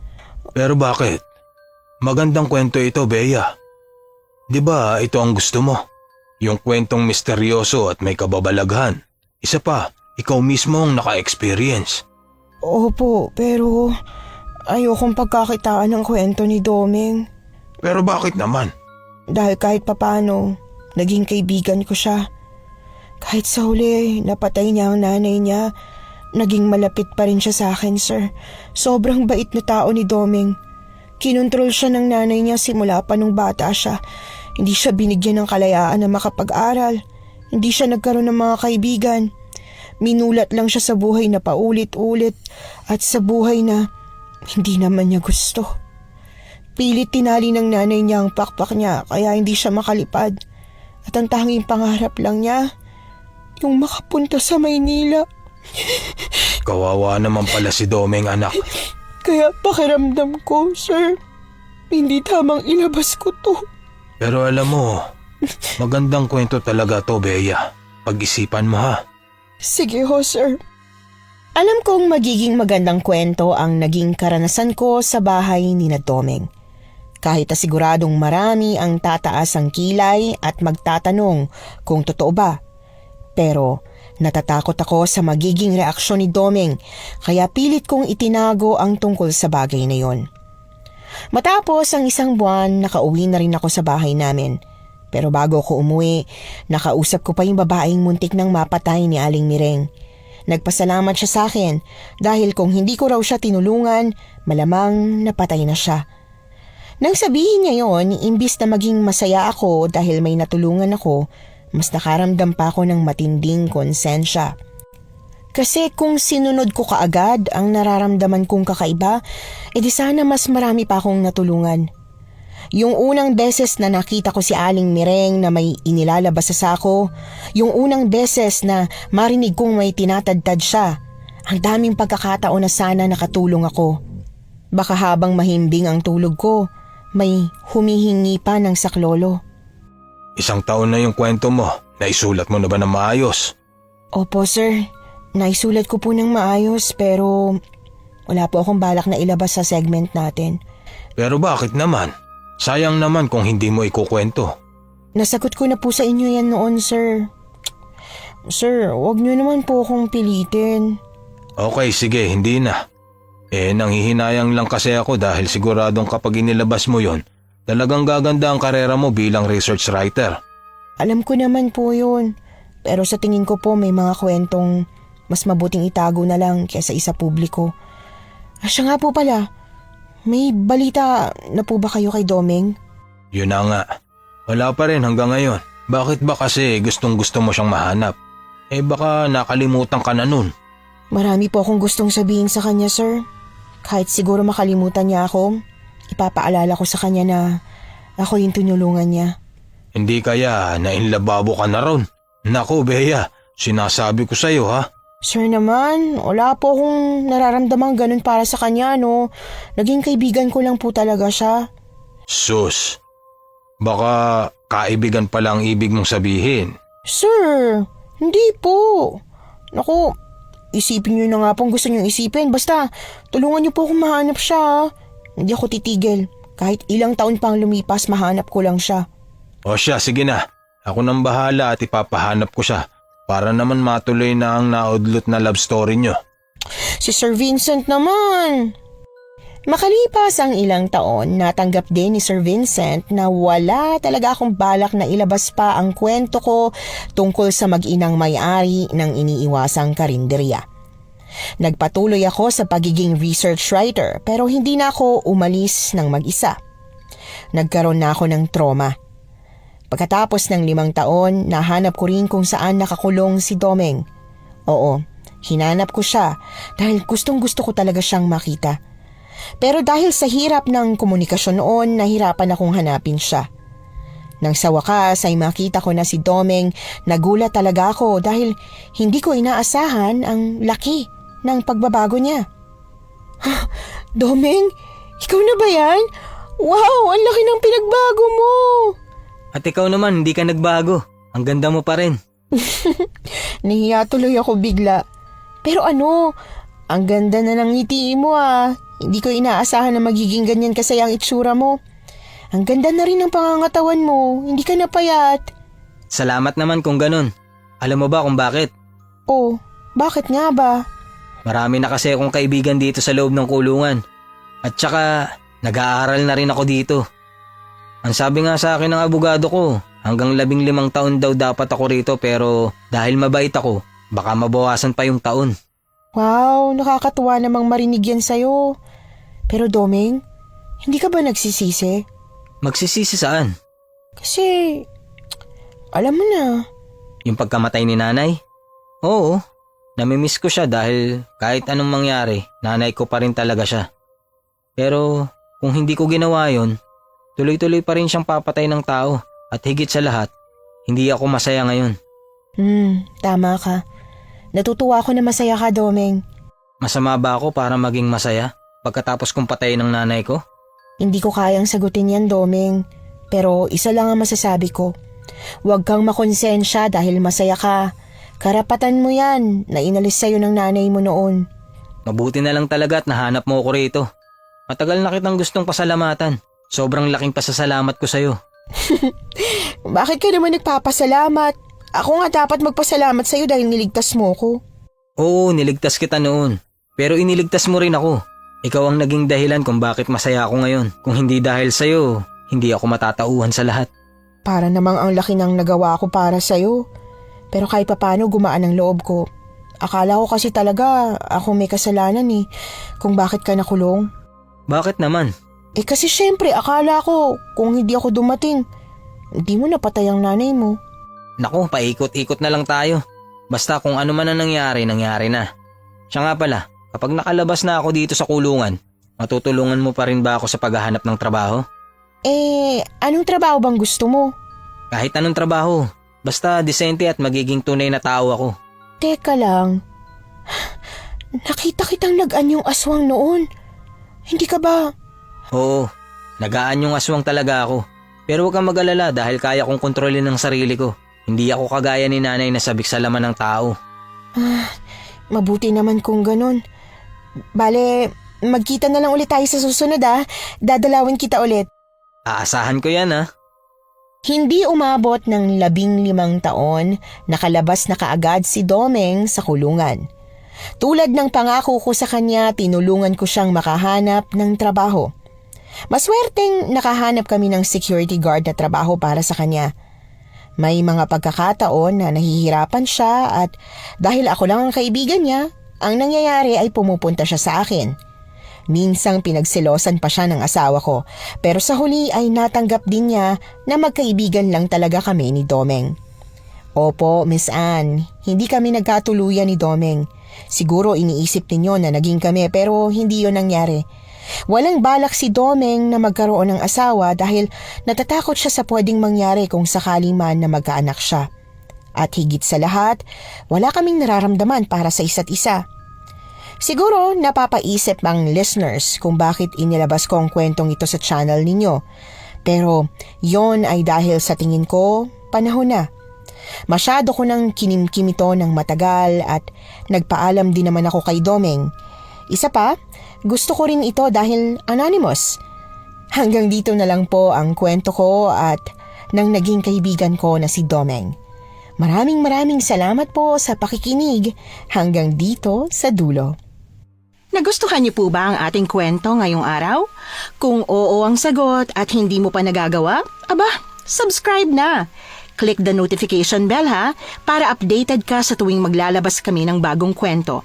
Pero bakit? Magandang kwento ito, Bea. Di ba ito ang gusto mo? Yung kwentong misteryoso at may kababalaghan. Isa pa, ikaw mismo ang naka-experience. Opo, pero ayokong pagkakitaan ng kwento ni Domeng. Pero bakit naman? Dahil kahit papano, naging kaibigan ko siya. Kahit sa huli, napatay niya ang nanay niya, naging malapit pa rin siya sa akin, sir. Sobrang bait na tao ni Domeng. Kinontrol siya ng nanay niya simula pa nung bata siya. Hindi siya binigyan ng kalayaan na makapag-aral. Hindi siya nagkaroon ng mga kaibigan. Minulat lang siya sa buhay na paulit-ulit at sa buhay na hindi naman niya gusto. Pilit tinali ng nanay niya ang pakpak niya kaya hindi siya makalipad. At ang tanging pangarap lang niya, yung makapunta sa Maynila. Kawawa naman pala si Domeng, anak. Kaya pakiramdam ko, sir, hindi tamang ilabas ko to. Pero alam mo, magandang kwento talaga to, Bea. Pag-isipan mo ha. Sige ho, sir. Alam kong magiging magandang kwento ang naging karanasan ko sa bahay ni na Domeng. Kahit na siguradong marami ang tataas ang kilay at magtatanong kung totoo ba. Pero natatakot ako sa magiging reaksyon ni Domeng kaya pilit kong itinago ang tungkol sa bagay na yon. Matapos ang 1 buwan, nakauwi na rin ako sa bahay namin. Pero bago ako umuwi, nakausap ko pa yung babaeng muntik nang mapatay ni Aling Mireng. Nagpasalamat siya sa akin dahil kung hindi ko raw siya tinulungan, malamang napatay na siya. Nang sabihin niya yon, imbis na maging masaya ako dahil may natulungan ako, mas nakaramdam pa ako ng matinding konsensya. Kasi kung sinunod ko kaagad ang nararamdaman kong kakaiba, edi sana mas marami pa akong natulungan. Yung unang beses na nakita ko si Aling Mireng na may inilalabas sa sako, yung unang beses na marinig kong may tinatadtad siya, ang daming pagkakataon na sana nakatulong ako. Baka habang mahimbing ang tulog ko, may humihingi pa ng saklolo. 1 taon na yung kwento mo. Naisulat mo na ba ng maayos? Opo sir, naisulat ko po ng maayos pero wala po akong balak na ilabas sa segment natin. Pero bakit naman? Sayang naman kung hindi mo ikukwento. Nasagot ko na po sa inyo yan noon, sir. Sir, wag niyo naman po akong pilitin. Okay, sige, hindi na. Nanghihinayang lang kasi ako dahil siguradong kapag inilabas mo yon, talagang gaganda ang karera mo bilang research writer. Alam ko naman po yun. Pero sa tingin ko po may mga kwentong mas mabuting itago na lang kaysa isa publiko. Siya nga po pala. May balita na po ba kayo kay Domeng? Yun na nga. Wala pa rin hanggang ngayon. Bakit ba kasi gustong gusto mo siyang mahanap? Baka nakalimutan ka na nun. Marami po akong gustong sabihin sa kanya, sir. Kahit siguro makalimutan niya ako, ipapaalala ko sa kanya na ako yung tinulungan niya. Hindi kaya nainlababo ka na ron? Naku, Bea, sinasabi ko sa'yo ha. Sir naman, wala po akong nararamdamang ganun para sa kanya, no? Naging kaibigan ko lang po talaga siya. Sus, baka kaibigan pala ang ibig mong sabihin. Sir, hindi po. Naku, isipin niyo na nga pong gusto niyong isipin. Basta, tulungan niyo po akong mahanap siya. Hindi ako titigil. Kahit ilang taon pang lumipas, mahanap ko lang siya. O siya, sige na. Ako nang bahala at ipapahanap ko siya. Para naman matuloy na ang naudlot na love story nyo. Si Sir Vincent naman. Makalipas ang ilang taon, natanggap din ni Sir Vincent na wala talaga akong balak na ilabas pa ang kwento ko tungkol sa mag-inang may-ari ng iniiwasang karinderya. Nagpatuloy ako sa pagiging research writer pero hindi na ako umalis ng mag-isa. Nagkaroon na ako ng trauma. Pagkatapos ng 5 taon, nahanap ko rin kung saan nakakulong si Domeng. Oo, hinanap ko siya dahil gustong-gusto ko talaga siyang makita. Pero dahil sa hirap ng komunikasyon noon, nahirapan akong hanapin siya. Nang sa wakas ay makita ko na si Domeng, nagulat talaga ako dahil hindi ko inaasahan ang laki ng pagbabago niya. Domeng, ikaw na ba yan? Wow, ang laki ng pinagbago mo! At ikaw naman, hindi ka nagbago. Ang ganda mo pa rin. Nahiya tuloy ako bigla. Pero ano, ang ganda na ng ngiti mo ah. Hindi ko inaasahan na magiging ganyan kasi ang itsura mo. Ang ganda na rin ng pangangatawan mo. Hindi ka napayat. Salamat naman kung ganun. Alam mo ba kung bakit? Oh, bakit nga ba? Marami na kasi akong kaibigan dito sa loob ng kulungan. At saka, nag-aaral na rin ako dito. Ang sabi nga sa akin ng abogado ko, hanggang 15 taon daw dapat ako rito pero dahil mabait ako, baka mabawasan pa yung taon. Wow, nakakatuwa namang marinig yan sa'yo. Pero Domeng, Hindi ka ba nagsisisi? Magsisisi saan? Kasi, alam mo na, Yung pagkamatay ni nanay? Oo, namimiss ko siya dahil kahit anong mangyari, nanay ko pa rin talaga siya. Pero kung hindi ko ginawa yon, tuloy-tuloy pa rin siyang papatay ng tao at higit sa lahat, hindi ako masaya ngayon. Tama ka. Natutuwa ako na masaya ka, Domeng. Masama ba ako para maging masaya pagkatapos kong patayin ng nanay ko? Hindi ko kayang sagutin yan, Domeng. Pero isa lang ang masasabi ko. Huwag kang makonsensya dahil masaya ka. Karapatan mo yan na inalis sa'yo ng nanay mo noon. Mabuti na lang talaga at nahanap mo ako rito. Matagal na kitang gustong pasalamatan. Sobrang laking pasasalamat ko sa'yo. Bakit ka naman nagpapasalamat? Ako nga dapat magpasalamat sa'yo dahil niligtas mo ko. Oo, niligtas kita noon. Pero iniligtas mo rin ako. Ikaw ang naging dahilan kung bakit masaya ako ngayon. Kung hindi dahil sa'yo, hindi ako matatauhan sa lahat. Para namang ang laki ng nagawa ko para sa'yo. Pero kahit papano gumaan ang loob ko. Akala ko kasi talaga ako may kasalanan kung bakit ka nakulong. Bakit naman? Kasi syempre akala ko kung hindi ako dumating, hindi mo napatay ang nanay mo. Naku, paikot-ikot na lang tayo. Basta kung ano man ang nangyari, nangyari na. Siya nga pala, kapag nakalabas na ako dito sa kulungan, matutulungan mo pa rin ba ako sa paghahanap ng trabaho? Anong trabaho bang gusto mo? Kahit anong trabaho, basta disente at magiging tunay na tao ako. Teka lang. Nakita kitang nag-anyong aswang noon. Hindi ka ba? Oo, nagaan yung aswang talaga ako. Pero huwag kang mag-alala dahil kaya kong kontrolin ang sarili ko. Hindi ako kagaya ni nanay na sabik sa laman ng tao. Mabuti naman kung ganun. Bale, magkita na lang ulit tayo sa susunod Dadalawin kita ulit. Aasahan ko yan Hindi umabot ng 15 taon, nakalabas na kaagad si Domeng sa kulungan. Tulad ng pangako ko sa kanya, tinulungan ko siyang makahanap ng trabaho. Maswerteng nakahanap kami ng security guard na trabaho para sa kanya. May mga pagkakataon na nahihirapan siya at dahil ako lang ang kaibigan niya, ang nangyayari ay pumupunta siya sa akin. Minsang pinagselosan pa siya ng asawa ko, pero sa huli ay natanggap din niya na magkaibigan lang talaga kami ni Domeng. Opo, Miss Anne, hindi kami nagkatuluyan ni Domeng. Siguro iniisip ninyo na naging kami pero hindi yun nangyari. Walang balak si Domeng na magkaroon ng asawa dahil natatakot siya sa pwedeng mangyari kung sakali man na magkaanak siya. At higit sa lahat, wala kaming nararamdaman para sa isa't isa. Siguro napapaisip ang listeners kung bakit inilabas ko ang kwentong ito sa channel ninyo. Pero yon ay dahil sa tingin ko, panahon na. Masyado ko nang kinimkim ito ng matagal at nagpaalam din naman ako kay Domeng. Isa pa, gusto ko rin ito dahil anonymous. Hanggang dito na lang po ang kwento ko at nang naging kaibigan ko na si Domeng. Maraming salamat po sa pakikinig hanggang dito sa dulo. Nagustuhan niyo po ba ang ating kwento ngayong araw? Kung oo ang sagot at hindi mo pa nagagawa, subscribe na. Click the notification bell para updated ka sa tuwing maglalabas kami ng bagong kwento.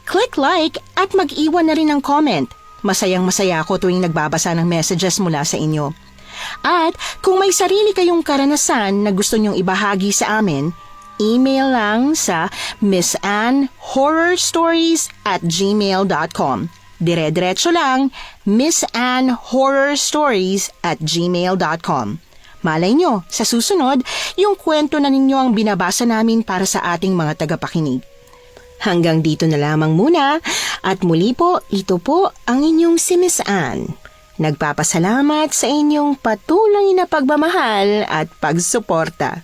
Click like at mag-iwan na rin ng comment. Masayang-masaya ako tuwing nagbabasa ng messages mula sa inyo. At kung may sarili kayong karanasan na gusto nyong ibahagi sa amin, email lang sa missanhorrorstories@gmail.com. Dire-diretso lang, missanhorrorstories@gmail.com. Malay nyo, sa susunod, yung kwento na ninyo ang binabasa namin para sa ating mga tagapakinig. Hanggang dito na lamang muna at muli po, ito po ang inyong si Miss Anne. Nagpapasalamat sa inyong patuloy na pagmamahal at pagsuporta.